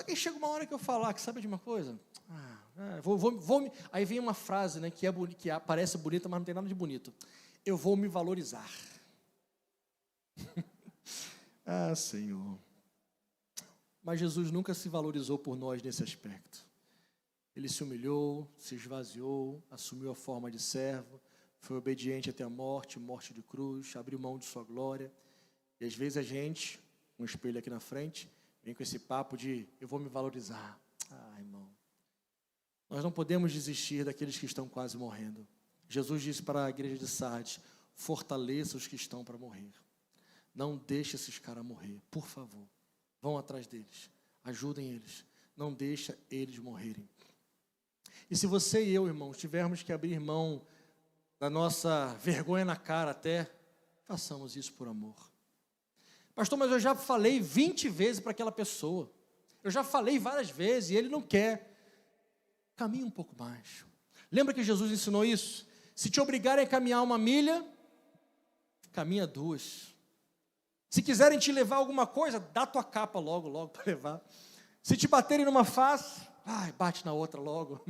que chega uma hora que eu falar, que sabe de uma coisa? Aí vem uma frase, né, que parece bonita, mas não tem nada de bonito. Eu vou me valorizar. Ah, Senhor. Mas Jesus nunca se valorizou por nós nesse aspecto. Ele se humilhou, se esvaziou, assumiu a forma de servo, foi obediente até a morte, morte de cruz, abriu mão de sua glória. E às vezes a gente, com um espelho aqui na frente, vem com esse papo de eu vou me valorizar. Ah, irmão. Nós não podemos desistir daqueles que estão quase morrendo. Jesus disse para a igreja de Sardes, fortaleça os que estão para morrer. Não deixe esses caras morrer, por favor. Vão atrás deles, ajudem eles. Não deixa eles morrerem. E se você e eu, irmãos, tivermos que abrir mão da nossa vergonha na cara até, façamos isso por amor. Pastor, mas eu já falei 20 vezes para aquela pessoa. Eu já falei várias vezes e ele não quer. Caminhe um pouco mais. Lembra que Jesus ensinou isso? Se te obrigarem a caminhar 1 milha, caminha 2. Se quiserem te levar alguma coisa, dá tua capa logo para levar. Se te baterem numa face, bate na outra logo.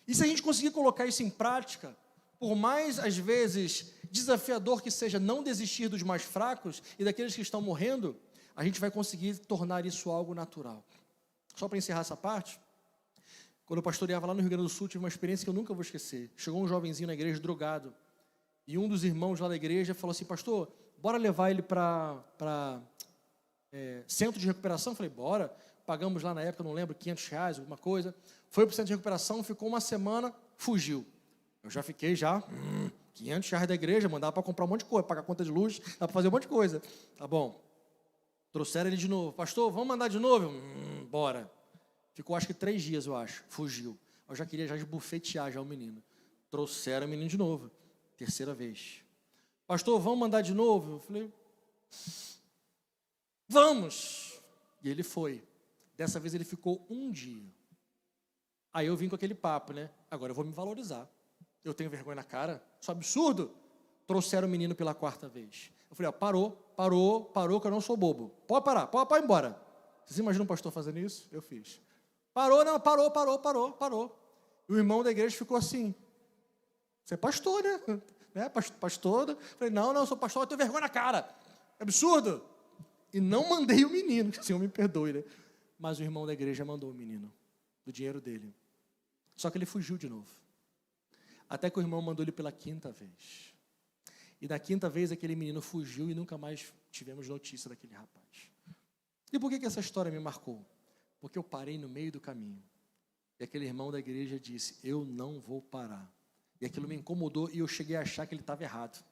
E se a gente conseguir colocar isso em prática, por mais, às vezes, desafiador que seja não desistir dos mais fracos e daqueles que estão morrendo, a gente vai conseguir tornar isso algo natural. Só para encerrar essa parte, quando eu pastoreava lá no Rio Grande do Sul, tive uma experiência que eu nunca vou esquecer. Chegou um jovenzinho na igreja drogado, e um dos irmãos lá da igreja falou assim, pastor, bora levar ele para centro de recuperação? Eu falei, bora. Pagamos lá na época, não lembro, R$500, alguma coisa. Foi para o centro de recuperação, ficou uma semana, fugiu. Eu já fiquei R$500 da igreja, mandava para comprar um monte de coisa, pagar conta de luz, dá para fazer um monte de coisa. Tá bom. Trouxeram ele de novo. Pastor, vamos mandar de novo? Bora. Ficou acho que 3 dias, eu acho. Fugiu. Eu já queria esbufetear já o menino. Trouxeram o menino de novo. 3ª vez. Pastor, vamos mandar de novo? Eu falei, vamos. E ele foi. Dessa vez ele ficou 1 dia. Aí eu vim com aquele papo, né? Agora eu vou me valorizar. Eu tenho vergonha na cara? Isso é absurdo. Trouxeram o menino pela 4ª vez. Eu falei, parou, que eu não sou bobo. Pode parar, pode ir embora. Vocês imaginam um pastor fazendo isso? Eu fiz. Parou. E o irmão da igreja ficou assim. Você é pastor, né? Pastor. Eu falei, não, eu sou pastor, eu tenho vergonha na cara. É absurdo. E não mandei o menino, que o Senhor me perdoe, né? Mas o irmão da igreja mandou o menino, do dinheiro dele. Só que ele fugiu de novo. Até que o irmão mandou ele pela 5ª vez. E da 5ª vez aquele menino fugiu e nunca mais tivemos notícia daquele rapaz. E por que essa história me marcou? Porque eu parei no meio do caminho. E aquele irmão da igreja disse, eu não vou parar. E aquilo me incomodou e eu cheguei a achar que ele estava errado.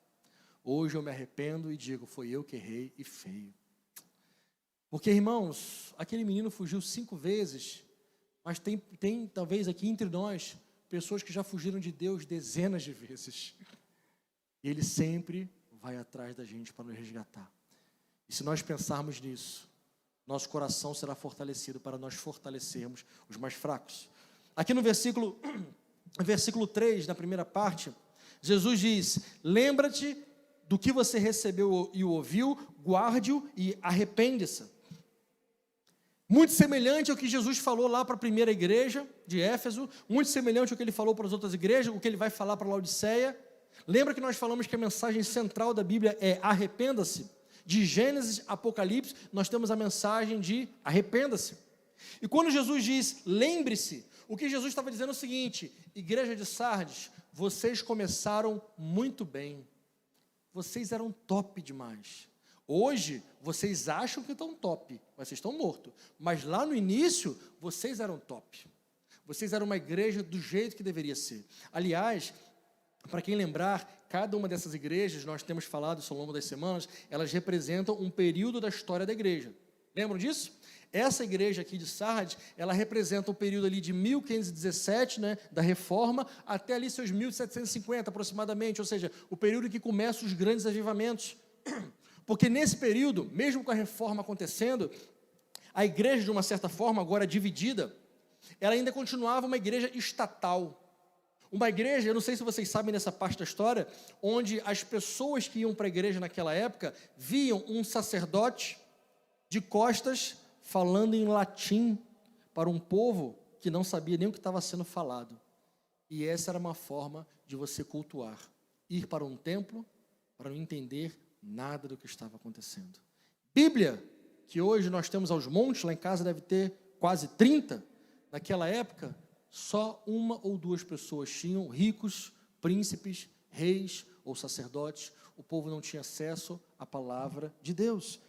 Hoje eu me arrependo e digo, foi eu que errei e feio. Porque, irmãos, aquele menino fugiu 5 vezes, mas tem talvez aqui entre nós, pessoas que já fugiram de Deus dezenas de vezes. E Ele sempre vai atrás da gente para nos resgatar. E se nós pensarmos nisso, nosso coração será fortalecido para nós fortalecermos os mais fracos. Aqui no versículo 3, na primeira parte, Jesus diz, lembra-te do que você recebeu e ouviu, guarde-o e arrepende-se. Muito semelhante ao que Jesus falou lá para a primeira igreja de Éfeso, muito semelhante ao que ele falou para as outras igrejas, o que ele vai falar para a Laodiceia. Lembra que nós falamos que a mensagem central da Bíblia é arrependa-se? De Gênesis a Apocalipse, nós temos a mensagem de arrependa-se. E quando Jesus diz, lembre-se, o que Jesus estava dizendo é o seguinte, igreja de Sardes, vocês começaram muito bem, vocês eram top demais. Hoje, vocês acham que estão top, mas vocês estão mortos. Mas lá no início, vocês eram top. Vocês eram uma igreja do jeito que deveria ser. Aliás, para quem lembrar, cada uma dessas igrejas, nós temos falado isso ao longo das semanas, elas representam um período da história da igreja. Lembram disso? Essa igreja aqui de Sardes, ela representa um período ali de 1517, né, da Reforma, até ali seus 1750 aproximadamente, ou seja, o período que começam os grandes avivamentos. Porque nesse período, mesmo com a Reforma acontecendo, a igreja, de uma certa forma, agora dividida, ela ainda continuava uma igreja estatal. Uma igreja, eu não sei se vocês sabem dessa parte da história, onde as pessoas que iam para a igreja naquela época, viam um sacerdote de costas falando em latim para um povo que não sabia nem o que estava sendo falado. E essa era uma forma de você cultuar. Ir para um templo para não entender nada do que estava acontecendo. Bíblia, que hoje nós temos aos montes, lá em casa deve ter quase 30, naquela época, só uma ou duas pessoas tinham, ricos, príncipes, reis ou sacerdotes. O povo não tinha acesso à palavra de Deus.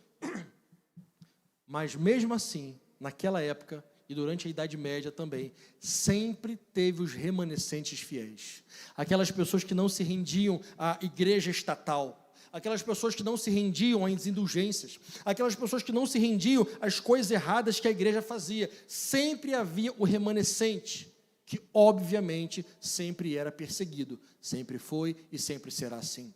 Mas mesmo assim, naquela época, e durante a Idade Média também, sempre teve os remanescentes fiéis. Aquelas pessoas que não se rendiam à igreja estatal, aquelas pessoas que não se rendiam às indulgências, aquelas pessoas que não se rendiam às coisas erradas que a igreja fazia. Sempre havia o remanescente, que obviamente sempre era perseguido, sempre foi e sempre será assim.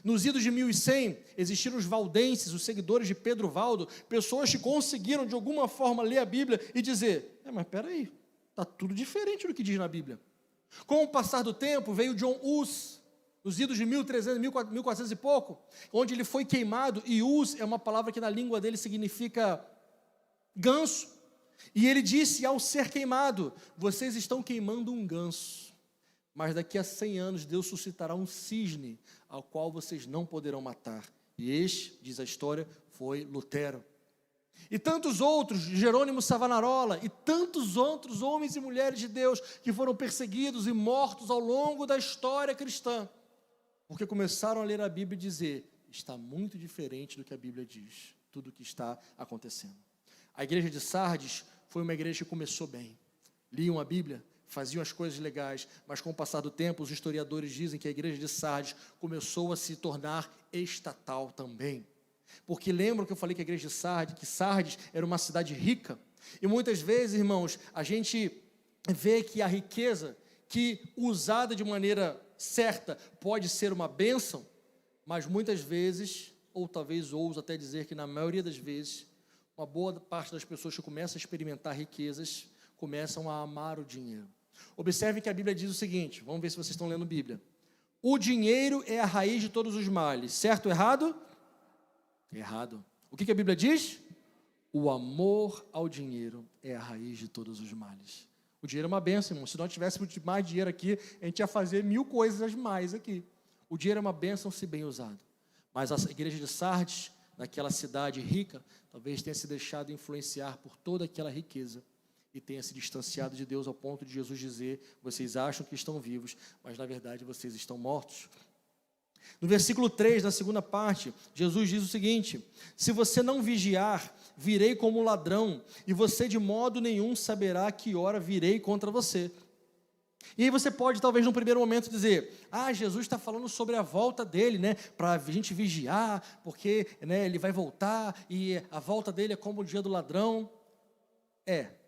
Nos idos de 1100, existiram os valdenses, os seguidores de Pedro Valdo, pessoas que conseguiram de alguma forma ler a Bíblia e dizer, mas espera aí, está tudo diferente do que diz na Bíblia. Com o passar do tempo, veio John Hus, nos idos de 1300, 1400 e pouco, onde ele foi queimado, e Hus é uma palavra que na língua dele significa ganso, e ele disse ao ser queimado, vocês estão queimando um ganso, mas daqui a 100 anos Deus suscitará um cisne, ao qual vocês não poderão matar. E este, diz a história, foi Lutero. E tantos outros, Jerônimo Savonarola, e tantos outros homens e mulheres de Deus, que foram perseguidos e mortos ao longo da história cristã, porque começaram a ler a Bíblia e dizer, está muito diferente do que a Bíblia diz, tudo o que está acontecendo. A igreja de Sardes foi uma igreja que começou bem, liam a Bíblia, faziam as coisas legais, mas com o passar do tempo, os historiadores dizem que a igreja de Sardes começou a se tornar estatal também. Porque lembram que eu falei que a igreja de Sardes, que Sardes era uma cidade rica, e muitas vezes, irmãos, a gente vê que a riqueza, que usada de maneira certa, pode ser uma bênção, mas muitas vezes, ou talvez ouso até dizer que na maioria das vezes, uma boa parte das pessoas que começam a experimentar riquezas, começam a amar o dinheiro. Observe que a Bíblia diz o seguinte, vamos ver se vocês estão lendo Bíblia. O dinheiro é a raiz de todos os males, certo ou errado? Errado. O que a Bíblia diz? O amor ao dinheiro é a raiz de todos os males. O dinheiro é uma bênção, irmão. Se nós tivéssemos mais dinheiro aqui, a gente ia fazer 1000 coisas mais aqui. O dinheiro é uma bênção se bem usado. Mas a igreja de Sardes, naquela cidade rica, talvez tenha se deixado influenciar por toda aquela riqueza e tenha se distanciado de Deus ao ponto de Jesus dizer, vocês acham que estão vivos, mas na verdade vocês estão mortos. No versículo 3, na segunda parte, Jesus diz o seguinte, se você não vigiar, virei como um ladrão, e você de modo nenhum saberá que hora virei contra você. E aí você pode, talvez, num primeiro momento dizer, Jesus está falando sobre a volta dele, para a gente vigiar, porque ele vai voltar, e a volta dele é como o dia do ladrão.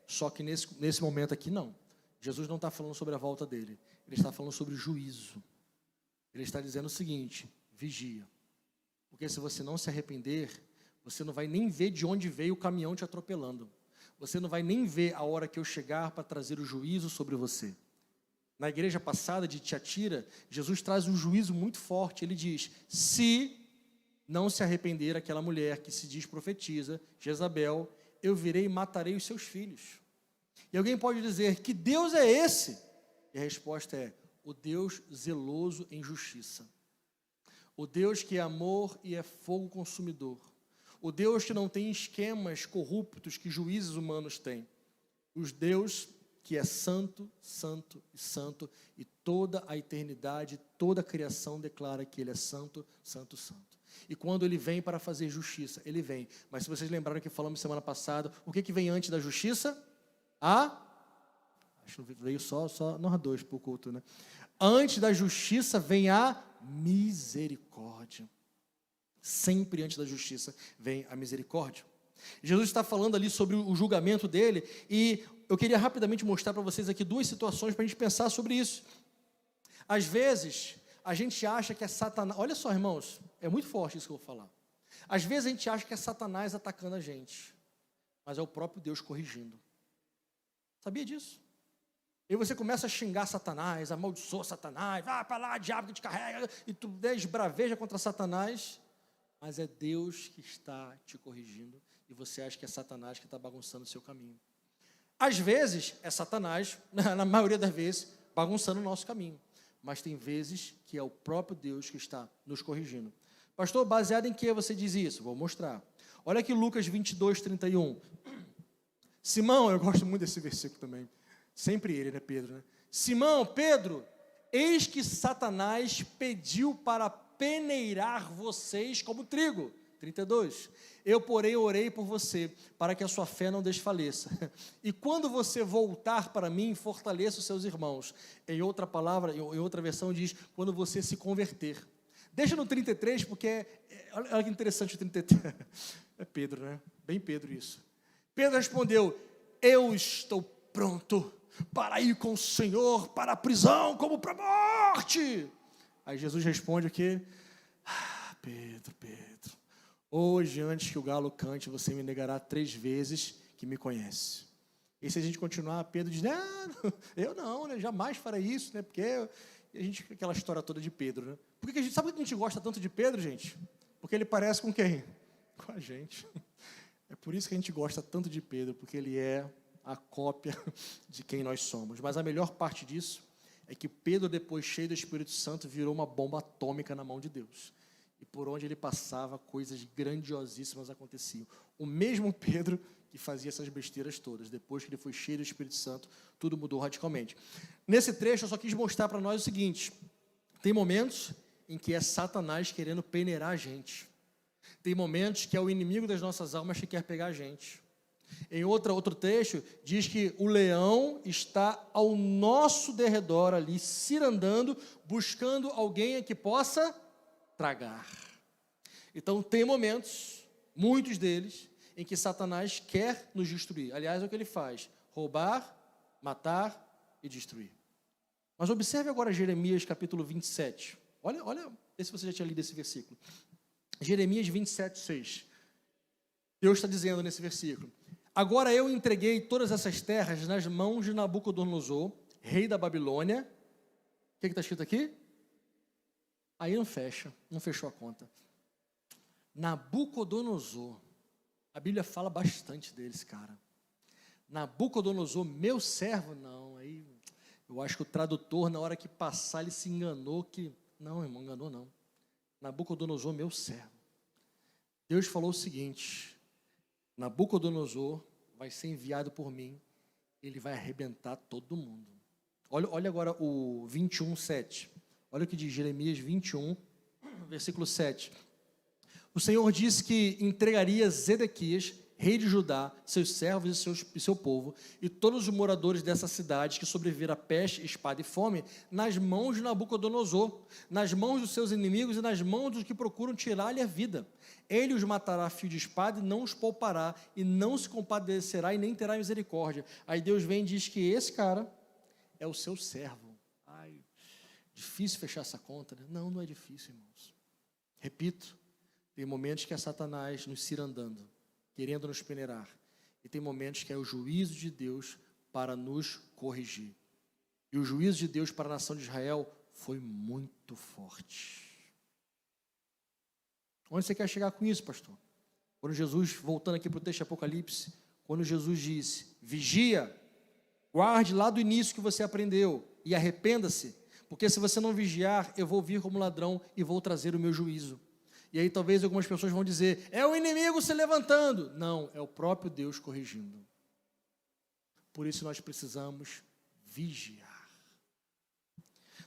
Só que nesse momento aqui não. Jesus não está falando sobre a volta dele, ele está falando sobre o juízo. Ele está dizendo o seguinte, vigia, porque se você não se arrepender, você não vai nem ver de onde veio o caminhão te atropelando, você não vai nem ver a hora que eu chegar para trazer o juízo sobre você. Na igreja passada de Tiatira, Jesus traz um juízo muito forte, ele diz, se não se arrepender aquela mulher que se diz profetiza, Jezabel, eu virei e matarei os seus filhos. E alguém pode dizer, que Deus é esse? E a resposta é, o Deus zeloso em justiça, o Deus que é amor e é fogo consumidor, o Deus que não tem esquemas corruptos que juízes humanos têm, o Deus que é santo, santo e santo, e toda a eternidade, toda a criação declara que Ele é santo, santo, santo. E quando Ele vem para fazer justiça, Ele vem. Mas se vocês lembraram que falamos semana passada, o que vem antes da justiça? Acho que veio só nós dois para o culto, Antes da justiça vem a misericórdia. Sempre antes da justiça vem a misericórdia. Jesus está falando ali sobre o julgamento dele, e eu queria rapidamente mostrar para vocês aqui duas situações para a gente pensar sobre isso. Às vezes, a gente acha que é Satanás, olha só, irmãos, é muito forte isso que eu vou falar. Às vezes a gente acha que é Satanás atacando a gente, mas é o próprio Deus corrigindo. Sabia disso? E você começa a xingar Satanás, amaldiçoa Satanás, vai para lá, diabo que te carrega, e tu esbraveja contra Satanás, mas é Deus que está te corrigindo, e você acha que é Satanás que está bagunçando o seu caminho. Às vezes, é Satanás, na maioria das vezes, bagunçando o nosso caminho, mas tem vezes que é o próprio Deus que está nos corrigindo. Pastor, baseado em que você diz isso? Vou mostrar. Olha aqui Lucas 22, 31. Simão, eu gosto muito desse versículo também. Sempre ele, né, Pedro, né? Simão, Pedro, eis que Satanás pediu para peneirar vocês como trigo. 32. Eu, porém, orei por você, para que a sua fé não desfaleça. E quando você voltar para mim, fortaleça os seus irmãos. Em outra palavra, em outra versão diz, quando você se converter. Deixa no 33, porque, olha que interessante o 33. É Pedro, né? Bem Pedro isso. Pedro respondeu, eu estou pronto para ir com o Senhor para a prisão, como para a morte. Aí Jesus responde o quê? Pedro, hoje, antes que o galo cante, você me negará 3 vezes que me conhece. E se a gente continuar, Pedro diz, eu não, né, jamais farei isso, né, porque a gente, aquela história toda de Pedro, né? Sabe por que a gente gosta tanto de Pedro, gente? Porque ele parece com quem? Com a gente. É por isso que a gente gosta tanto de Pedro, porque ele é a cópia de quem nós somos. Mas a melhor parte disso é que Pedro, depois cheio do Espírito Santo, virou uma bomba atômica na mão de Deus. E por onde ele passava, coisas grandiosíssimas aconteciam. O mesmo Pedro que fazia essas besteiras todas, depois que ele foi cheio do Espírito Santo, tudo mudou radicalmente. Nesse trecho, eu só quis mostrar para nós o seguinte, tem momentos em que é Satanás querendo peneirar a gente. Tem momentos que é o inimigo das nossas almas que quer pegar a gente. Em outro trecho, diz que o leão está ao nosso derredor ali, cirandando, buscando alguém que possa tragar. Então, tem momentos, muitos deles, em que Satanás quer nos destruir. Aliás, é o que ele faz, roubar, matar e destruir. Mas observe agora Jeremias capítulo 27. Olha, vê se você já tinha lido esse versículo. Jeremias 27, 6. Deus está dizendo nesse versículo, agora eu entreguei todas essas terras nas mãos de Nabucodonosor, rei da Babilônia. O que está escrito aqui? Aí não fechou a conta. Nabucodonosor, a Bíblia fala bastante deles, cara. Nabucodonosor, meu servo, não, aí eu acho que o tradutor, na hora que passar, ele se enganou, não, irmão, enganou não. Nabucodonosor, meu servo. Deus falou o seguinte, Nabucodonosor vai ser enviado por mim, ele vai arrebentar todo mundo. Olha agora o 21, 7. Olha o que diz Jeremias 21, versículo 7. O Senhor disse que entregaria Zedequias, rei de Judá, seus servos e seu povo, e todos os moradores dessa cidade que sobreviveram à peste, espada e fome, nas mãos de Nabucodonosor, nas mãos dos seus inimigos e nas mãos dos que procuram tirar-lhe a vida. Ele os matará a fio de espada e não os poupará, e não se compadecerá e nem terá misericórdia. Aí Deus vem e diz que esse cara é o seu servo. Ai, difícil fechar essa conta, né? Não é difícil, irmãos. Repito, tem momentos que é Satanás nos cirandando, querendo nos peneirar. E tem momentos que é o juízo de Deus para nos corrigir. E o juízo de Deus para a nação de Israel foi muito forte. Onde você quer chegar com isso, pastor? Quando Jesus, voltando aqui para o texto de Apocalipse, quando Jesus disse, vigia, guarde lá do início que você aprendeu e arrependa-se, porque se você não vigiar, eu vou vir como ladrão e vou trazer o meu juízo. E aí talvez algumas pessoas vão dizer, é o inimigo se levantando. Não, é o próprio Deus corrigindo. Por isso nós precisamos vigiar.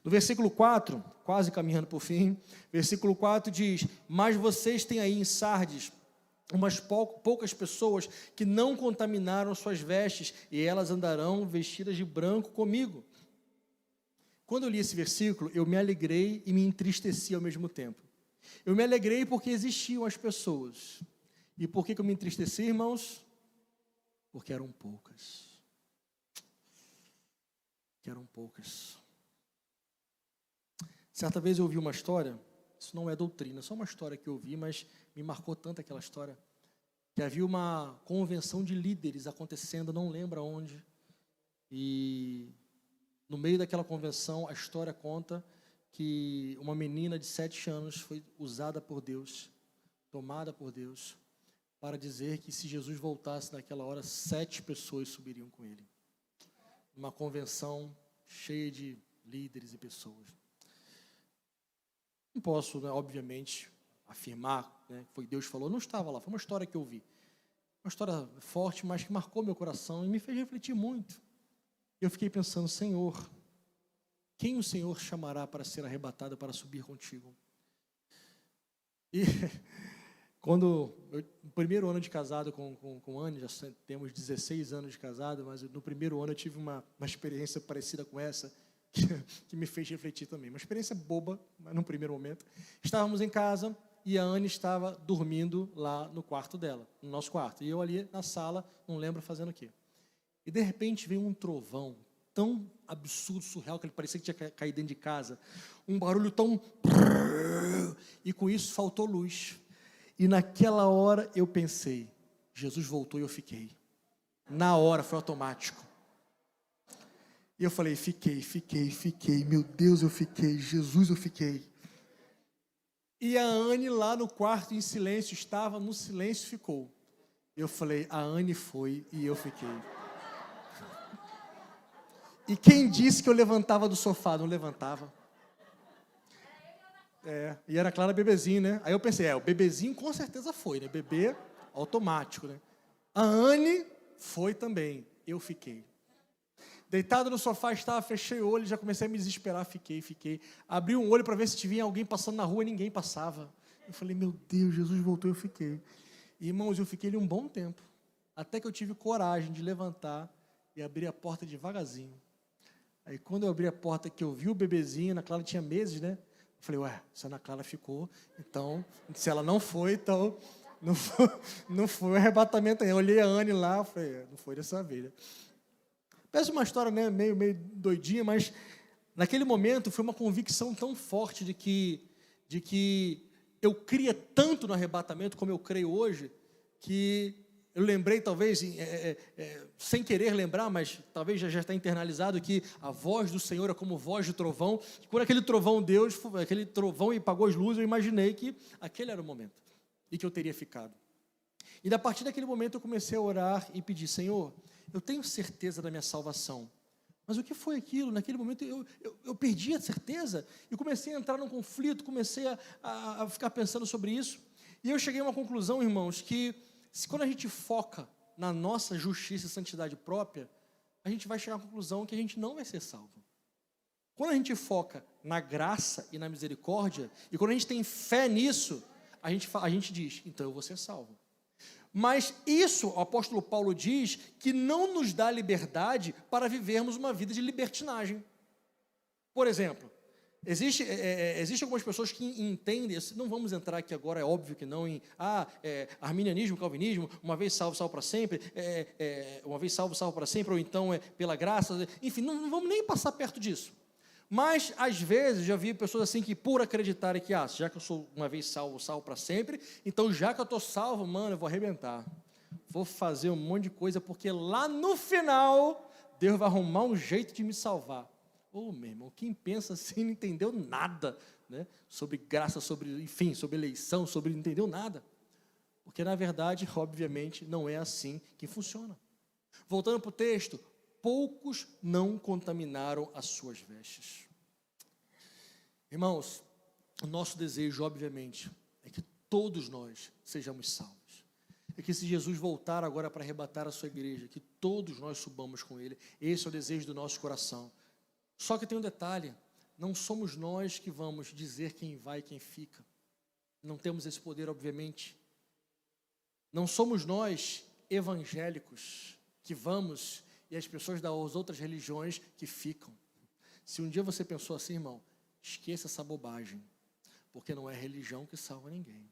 No versículo 4, quase caminhando para o fim, versículo 4 diz, mas vocês têm aí em Sardes umas poucas pessoas que não contaminaram suas vestes, e elas andarão vestidas de branco comigo. Quando eu li esse versículo, eu me alegrei e me entristeci ao mesmo tempo. Eu me alegrei porque existiam as pessoas. E por que eu me entristeci, irmãos? Porque eram poucas. Certa vez eu ouvi uma história, isso não é doutrina, só uma história que eu ouvi, mas me marcou tanto aquela história, que havia uma convenção de líderes acontecendo, não lembro aonde, e no meio daquela convenção, a história conta que uma menina de 7 anos foi usada por Deus, tomada por Deus, para dizer que se Jesus voltasse naquela hora, 7 pessoas subiriam com ele. Uma convenção cheia de líderes e pessoas. Não posso, né, obviamente, afirmar, né, foi Deus que falou, não estava lá, foi uma história que eu vi. Uma história forte, mas que marcou meu coração e me fez refletir muito. Eu fiquei pensando, Senhor, quem o Senhor chamará para ser arrebatado, para subir contigo? E no primeiro ano de casado com Anne, já temos 16 anos de casado, mas no primeiro ano eu tive uma experiência parecida com essa, que me fez refletir também. Uma experiência boba, mas no primeiro momento. Estávamos em casa e a Anne estava dormindo lá no quarto dela, no nosso quarto. E eu ali na sala, não lembro fazendo o quê. E de repente veio um trovão tão absurdo, surreal, que ele parecia que tinha caído dentro de casa. Um barulho tão... E com isso faltou luz. E naquela hora eu pensei, Jesus voltou e eu fiquei. Na hora, foi automático. E eu falei, fiquei, meu Deus, eu fiquei, Jesus, eu fiquei. E a Anne lá no quarto em silêncio, estava no silêncio, ficou. Eu falei, a Anne foi e eu fiquei. E quem disse que eu levantava do sofá? Não levantava. E era Clara bebezinho, né? Aí eu pensei, o bebezinho com certeza foi, né? Bebê automático, né? A Anne foi também, eu fiquei. Deitado no sofá, fechei o olho, já comecei a me desesperar, fiquei. Abri um olho para ver se tinha alguém passando na rua, ninguém passava. Eu falei, meu Deus, Jesus voltou, eu fiquei. E, irmãos, eu fiquei ali um bom tempo, até que eu tive coragem de levantar e abrir a porta devagarzinho. Aí, quando eu abri a porta, que eu vi o bebezinho, Ana Clara tinha meses, né? Eu falei, se a Ana Clara ficou, então, se ela não foi, então, não foi o arrebatamento aí. Eu olhei a Anne lá, falei, não foi dessa vez, né? Parece uma história, né, meio doidinha, mas naquele momento foi uma convicção tão forte de que eu cria tanto no arrebatamento como eu creio hoje, que eu lembrei, talvez, sem querer lembrar, mas talvez já está internalizado, que a voz do Senhor é como voz de trovão. Que quando aquele trovão apagou as luzes, eu imaginei que aquele era o momento e que eu teria ficado. E a partir daquele momento eu comecei a orar e pedir, Senhor, eu tenho certeza da minha salvação, mas o que foi aquilo? Naquele momento eu perdi a certeza e comecei a entrar num conflito, comecei a ficar pensando sobre isso. E eu cheguei a uma conclusão, irmãos, que quando a gente foca na nossa justiça e santidade própria, a gente vai chegar à conclusão que a gente não vai ser salvo. Quando a gente foca na graça e na misericórdia, e quando a gente tem fé nisso, a gente diz, então eu vou ser salvo. Mas isso, o apóstolo Paulo diz, que não nos dá liberdade para vivermos uma vida de libertinagem. Por exemplo, Existem algumas pessoas que entendem, não vamos entrar aqui agora, é óbvio que não, em arminianismo, calvinismo, uma vez salvo, salvo para sempre, uma vez salvo, salvo para sempre, ou então pela graça, enfim, não vamos nem passar perto disso. Mas, às vezes, já vi pessoas assim que, por acreditarem que, já que eu sou uma vez salvo, salvo para sempre, então já que eu estou salvo, mano, eu vou arrebentar. Vou fazer um monte de coisa, porque lá no final, Deus vai arrumar um jeito de me salvar. Meu irmão, quem pensa assim não entendeu nada, né? Sobre graça, sobre eleição, não entendeu nada. Porque, na verdade, obviamente, não é assim que funciona. Voltando para o texto, poucos não contaminaram as suas vestes. Irmãos, o nosso desejo, obviamente, é que todos nós sejamos salvos. É que se Jesus voltar agora para arrebatar a sua igreja, que todos nós subamos com Ele. Esse é o desejo do nosso coração. Só que tem um detalhe, não somos nós que vamos dizer quem vai e quem fica. Não temos esse poder, obviamente. Não somos nós, evangélicos, que vamos e as pessoas das outras religiões que ficam. Se um dia você pensou assim, irmão, esqueça essa bobagem, porque não é religião que salva ninguém.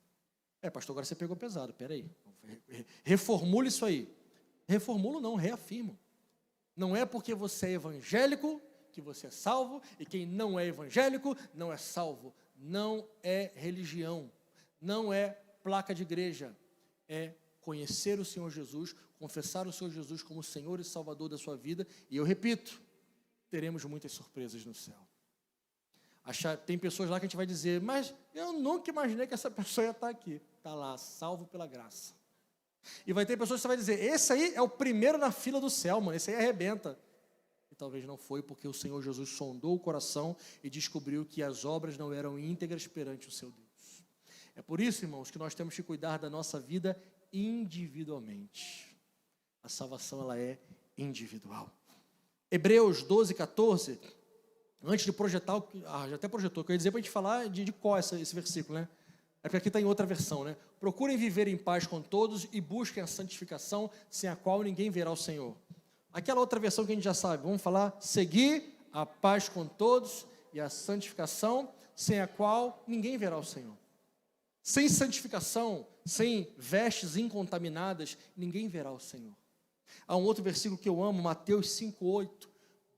Pastor, agora você pegou pesado, peraí, reformule isso aí. Reformulo não, reafirmo. Não é porque você é evangélico que você é salvo, e quem não é evangélico não é salvo. Não é religião, não é placa de igreja, é conhecer o Senhor Jesus, confessar o Senhor Jesus como Senhor e Salvador da sua vida, e eu repito, teremos muitas surpresas no céu. Tem pessoas lá que a gente vai dizer, mas eu nunca imaginei que essa pessoa ia estar aqui. Está lá, salvo pela graça. E vai ter pessoas que você vai dizer, esse aí é o primeiro na fila do céu, mano, esse aí arrebenta. Talvez não foi, porque o Senhor Jesus sondou o coração e descobriu que as obras não eram íntegras perante o seu Deus. É por isso, irmãos, que nós temos que cuidar da nossa vida individualmente. A salvação, ela é individual. Hebreus 12, 14, antes de projetar, já até projetou, que eu ia dizer para a gente falar de qual esse versículo, né? É porque aqui está em outra versão, né? Procurem viver em paz com todos e busquem a santificação, sem a qual ninguém verá o Senhor. Aquela outra versão que a gente já sabe, vamos falar, seguir a paz com todos e a santificação, sem a qual ninguém verá o Senhor. Sem santificação, sem vestes incontaminadas, ninguém verá o Senhor. Há um outro versículo que eu amo, Mateus 5,8.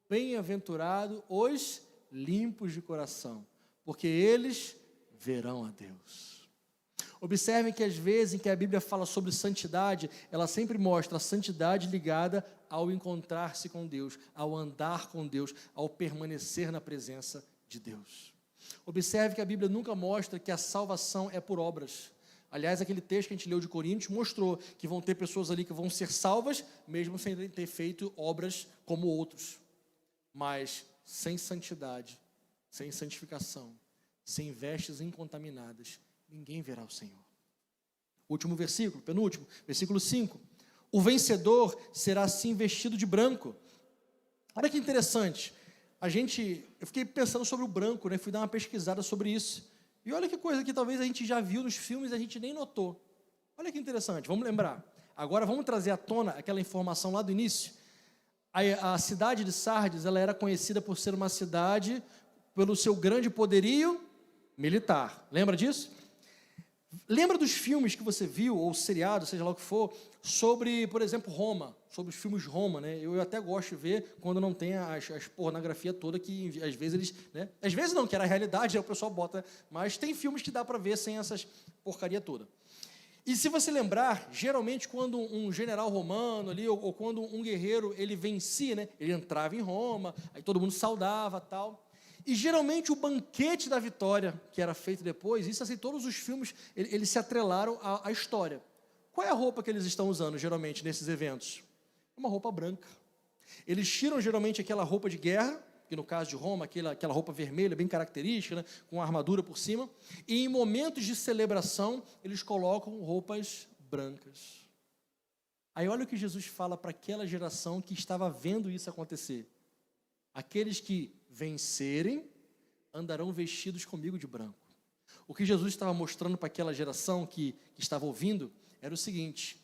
Bem-aventurado os limpos de coração, porque eles verão a Deus. Observem que às vezes em que a Bíblia fala sobre santidade, ela sempre mostra a santidade ligada ao encontrar-se com Deus, ao andar com Deus, ao permanecer na presença de Deus. Observe que a Bíblia nunca mostra que a salvação é por obras. Aliás, aquele texto que a gente leu de Coríntios mostrou que vão ter pessoas ali que vão ser salvas, mesmo sem ter feito obras como outros. Mas sem santidade, sem santificação, sem vestes incontaminadas, ninguém verá o Senhor. Último versículo, penúltimo, versículo 5. O vencedor será assim vestido de branco. Olha que interessante. Eu fiquei pensando sobre o branco, né? Fui dar uma pesquisada sobre isso. E olha que coisa que talvez a gente já viu nos filmes e a gente nem notou. Olha que interessante, vamos lembrar. Agora vamos trazer à tona aquela informação lá do início. A cidade de Sardes, ela era conhecida por ser uma cidade pelo seu grande poderio militar. Lembra disso? Lembra dos filmes que você viu, ou seriado, seja lá o que for, sobre, por exemplo, Roma, sobre os filmes de Roma, né? Eu até gosto de ver quando não tem as pornografia toda, que às vezes eles, né? Às vezes não, que era a realidade, aí o pessoal bota, mas tem filmes que dá para ver sem essas porcaria toda. E se você lembrar, geralmente quando um general romano ali, ou quando um guerreiro, ele vencia, né? Ele entrava em Roma, aí todo mundo saudava, tal. E geralmente o banquete da vitória, que era feito depois, isso assim, todos os filmes, eles se atrelaram à história. Qual é a roupa que eles estão usando, geralmente, nesses eventos? Uma roupa branca. Eles tiram, geralmente, aquela roupa de guerra, que no caso de Roma, aquela roupa vermelha, bem característica, né, com a armadura por cima, e em momentos de celebração, eles colocam roupas brancas. Aí olha o que Jesus fala para aquela geração que estava vendo isso acontecer. Aqueles que vencerem, andarão vestidos comigo de branco. O que Jesus estava mostrando para aquela geração que estava ouvindo, era o seguinte: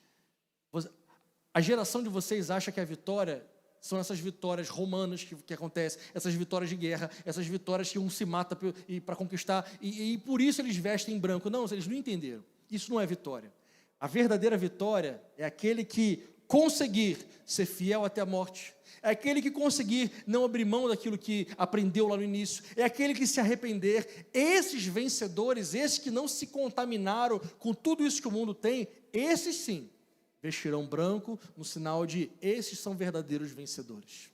a geração de vocês acha que a vitória são essas vitórias romanas que acontecem, essas vitórias de guerra, essas vitórias que um se mata para conquistar, e por isso eles vestem em branco. Não, eles não entenderam. Isso não é vitória. A verdadeira vitória é aquele que conseguir ser fiel até a morte, é aquele que conseguir não abrir mão daquilo que aprendeu lá no início, é aquele que se arrepender. Esses vencedores, esses que não se contaminaram com tudo isso que o mundo tem, esses sim, vestirão branco, no sinal de esses são verdadeiros vencedores.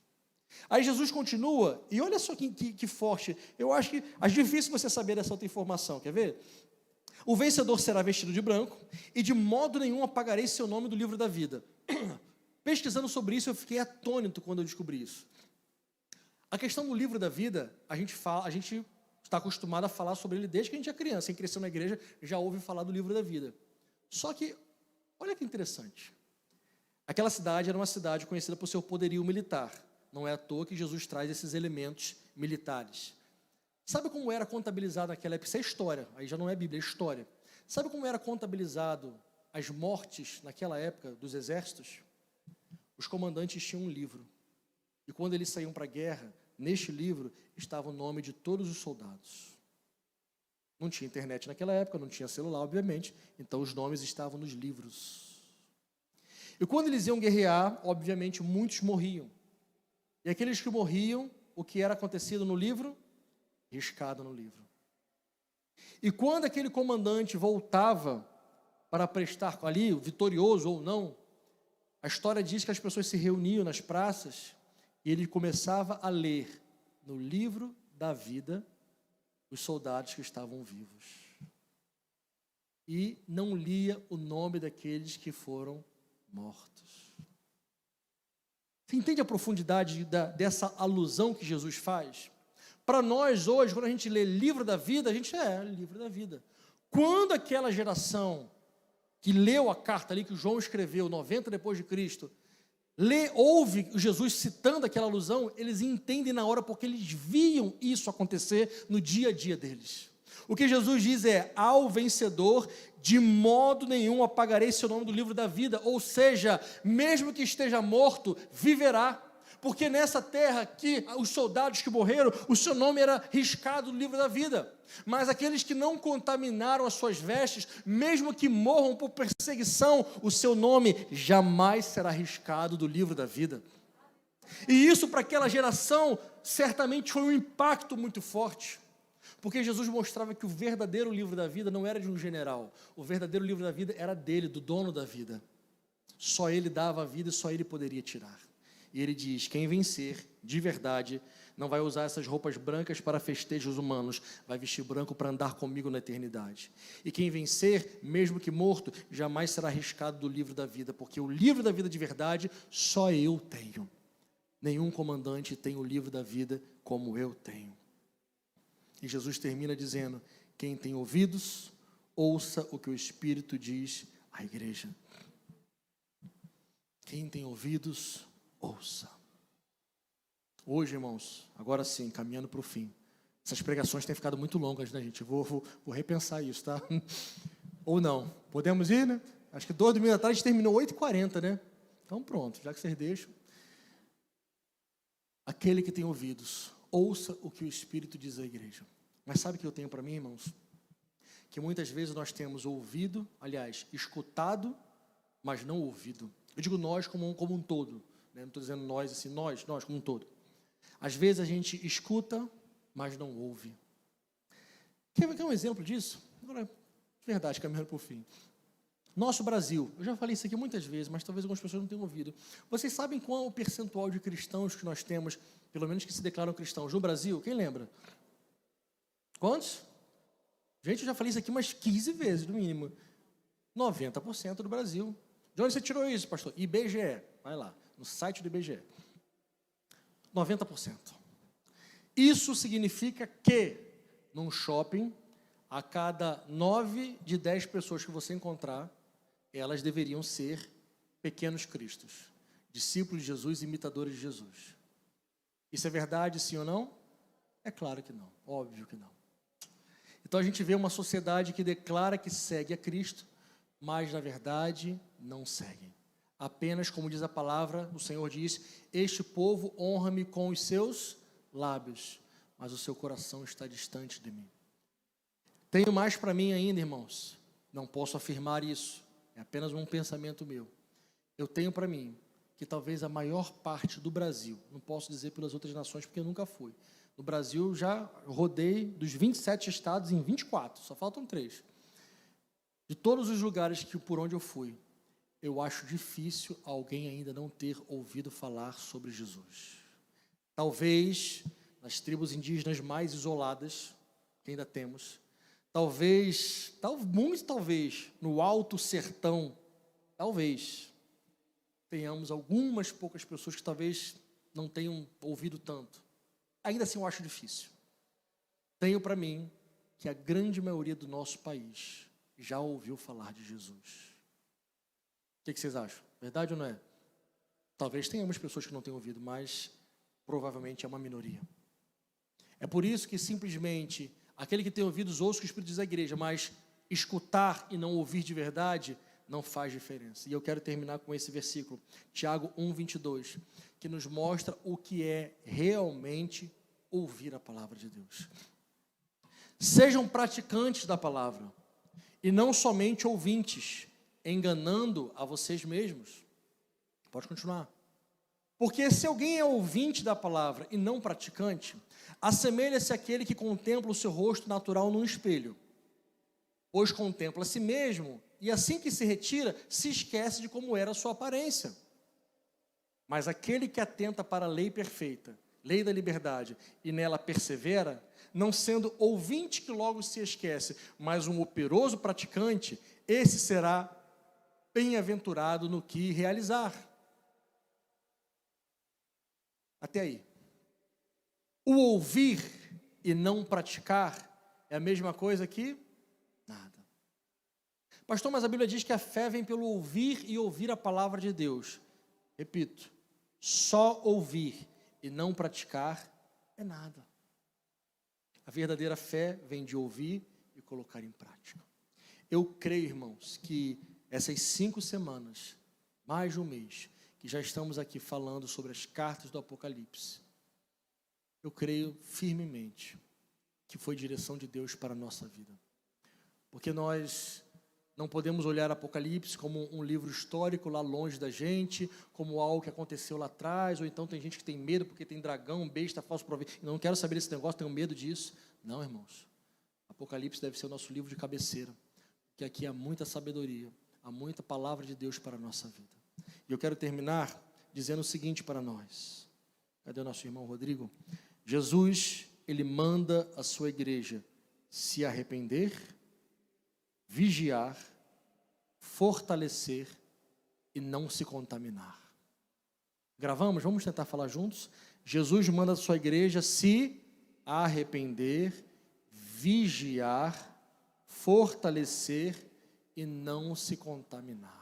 Aí Jesus continua, e olha só que forte, eu acho que é difícil você saber dessa outra informação, quer ver? O vencedor será vestido de branco, e de modo nenhum apagarei seu nome do livro da vida. Pesquisando sobre isso, eu fiquei atônito quando eu descobri isso. A questão do livro da vida, a gente está acostumado a falar sobre ele desde que a gente é criança. Quem cresceu na igreja já ouve falar do livro da vida. Só que, olha que interessante. Aquela cidade era uma cidade conhecida por seu poderio militar. Não é à toa que Jesus traz esses elementos militares. Sabe como era contabilizado naquela época? Isso é história, aí já não é Bíblia, é história. Sabe como era contabilizado as mortes naquela época dos exércitos? Os comandantes tinham um livro. E quando eles saíam para a guerra, neste livro estava o nome de todos os soldados. Não tinha internet naquela época, não tinha celular, obviamente, então os nomes estavam nos livros. E quando eles iam guerrear, obviamente, muitos morriam. E aqueles que morriam, o que era acontecido no livro? Riscado no livro. E quando aquele comandante voltava para prestar ali, vitorioso ou não, a história diz que as pessoas se reuniam nas praças e ele começava a ler no livro da vida os soldados que estavam vivos. E não lia o nome daqueles que foram mortos. Você entende a profundidade dessa alusão que Jesus faz? Para nós hoje, quando a gente lê livro da vida, a gente livro da vida. Quando aquela geração que leu a carta ali que o João escreveu, 90 depois de Cristo, ouve Jesus citando aquela alusão, eles entendem na hora porque eles viam isso acontecer no dia a dia deles. O que Jesus diz é: ao vencedor, de modo nenhum apagarei seu nome do livro da vida, ou seja, mesmo que esteja morto, viverá. Porque nessa terra que os soldados que morreram, o seu nome era riscado no livro da vida. Mas aqueles que não contaminaram as suas vestes, mesmo que morram por perseguição, o seu nome jamais será riscado do livro da vida. E isso para aquela geração certamente foi um impacto muito forte. Porque Jesus mostrava que o verdadeiro livro da vida não era de um general. O verdadeiro livro da vida era dele, do dono da vida. Só ele dava a vida e só ele poderia tirar. E ele diz: quem vencer, de verdade, não vai usar essas roupas brancas para festejos humanos, vai vestir branco para andar comigo na eternidade. E quem vencer, mesmo que morto, jamais será arriscado do livro da vida, porque o livro da vida de verdade só eu tenho. Nenhum comandante tem o livro da vida como eu tenho. E Jesus termina dizendo: quem tem ouvidos, ouça o que o Espírito diz à igreja. Quem tem ouvidos, ouça. Hoje, irmãos, agora sim, caminhando para o fim. Essas pregações têm ficado muito longas, né, gente? Vou repensar isso, tá? Ou não. Podemos ir, né? Acho que 2 domingos atrás a gente terminou 8h40, né? Então pronto, já que vocês deixam. Aquele que tem ouvidos, ouça o que o Espírito diz à igreja. Mas sabe o que eu tenho para mim, irmãos? Que muitas vezes nós temos ouvido, aliás, escutado, mas não ouvido. Eu digo nós como um todo, né? Não estou dizendo nós assim, nós como um todo. Às vezes a gente escuta, mas não ouve. Quer um exemplo disso? Agora, verdade, caminhando para o fim. Nosso Brasil, eu já falei isso aqui muitas vezes, mas talvez algumas pessoas não tenham ouvido. Vocês sabem qual é o percentual de cristãos que nós temos, pelo menos que se declaram cristãos, no Brasil? Quem lembra? Quantos? Gente, eu já falei isso aqui umas 15 vezes, no mínimo. 90% do Brasil. De onde você tirou isso, pastor? IBGE. Vai lá, no site do IBGE. 90%. Isso significa que, num shopping, a cada 9 de 10 pessoas que você encontrar, elas deveriam ser pequenos cristos, discípulos de Jesus, imitadores de Jesus. Isso é verdade, sim ou não? É claro que não, óbvio que não. Então a gente vê uma sociedade que declara que segue a Cristo, mas na verdade não segue. Apenas, como diz a palavra, o Senhor diz: este povo honra-me com os seus lábios, mas o seu coração está distante de mim. Tenho mais para mim ainda, irmãos. Não posso afirmar isso, é apenas um pensamento meu. Eu tenho para mim que talvez a maior parte do Brasil, não posso dizer pelas outras nações porque eu nunca fui. No Brasil já rodei dos 27 estados em 24, só faltam 3. De todos os lugares por onde eu fui, eu acho difícil alguém ainda não ter ouvido falar sobre Jesus. Talvez nas tribos indígenas mais isoladas, que ainda temos, talvez, muito talvez, no alto sertão, talvez, tenhamos algumas poucas pessoas que talvez não tenham ouvido tanto. Ainda assim eu acho difícil. Tenho para mim que a grande maioria do nosso país já ouviu falar de Jesus. O que vocês acham? Verdade ou não é? Talvez tenhamos pessoas que não tenham ouvido, mas provavelmente é uma minoria. É por isso que simplesmente aquele que tem ouvidos ouça o que o Espírito diz à igreja, mas escutar e não ouvir de verdade não faz diferença. E eu quero terminar com esse versículo, Tiago 1:22, que nos mostra o que é realmente ouvir a palavra de Deus. Sejam praticantes da palavra e não somente ouvintes, enganando a vocês mesmos. Pode continuar. Porque se alguém é ouvinte da palavra e não praticante, assemelha-se àquele que contempla o seu rosto natural num espelho, pois contempla a si mesmo e assim que se retira, se esquece de como era a sua aparência. Mas aquele que atenta para a lei perfeita, lei da liberdade, e nela persevera, não sendo ouvinte que logo se esquece, mas um operoso praticante, esse será bem-aventurado no que realizar. Até aí. O ouvir e não praticar é a mesma coisa que nada. Pastor, mas a Bíblia diz que a fé vem pelo ouvir e ouvir a palavra de Deus. Repito, só ouvir e não praticar é nada. A verdadeira fé vem de ouvir e colocar em prática. Eu creio, irmãos, que essas 5 semanas, mais de um mês, que já estamos aqui falando sobre as cartas do Apocalipse, eu creio firmemente que foi direção de Deus para a nossa vida. Porque nós não podemos olhar Apocalipse como um livro histórico lá longe da gente, como algo que aconteceu lá atrás, ou então tem gente que tem medo porque tem dragão, besta, falso profeta. Eu não quero saber desse negócio, tenho medo disso. Não, irmãos. Apocalipse deve ser o nosso livro de cabeceira, que aqui há muita sabedoria, há muita palavra de Deus para a nossa vida. E eu quero terminar dizendo o seguinte para nós. Cadê o nosso irmão Rodrigo? Jesus, ele manda a sua igreja se arrepender, vigiar, fortalecer e não se contaminar. Gravamos? Vamos tentar falar juntos? Jesus manda a sua igreja se arrepender, vigiar, fortalecer e não se contaminar.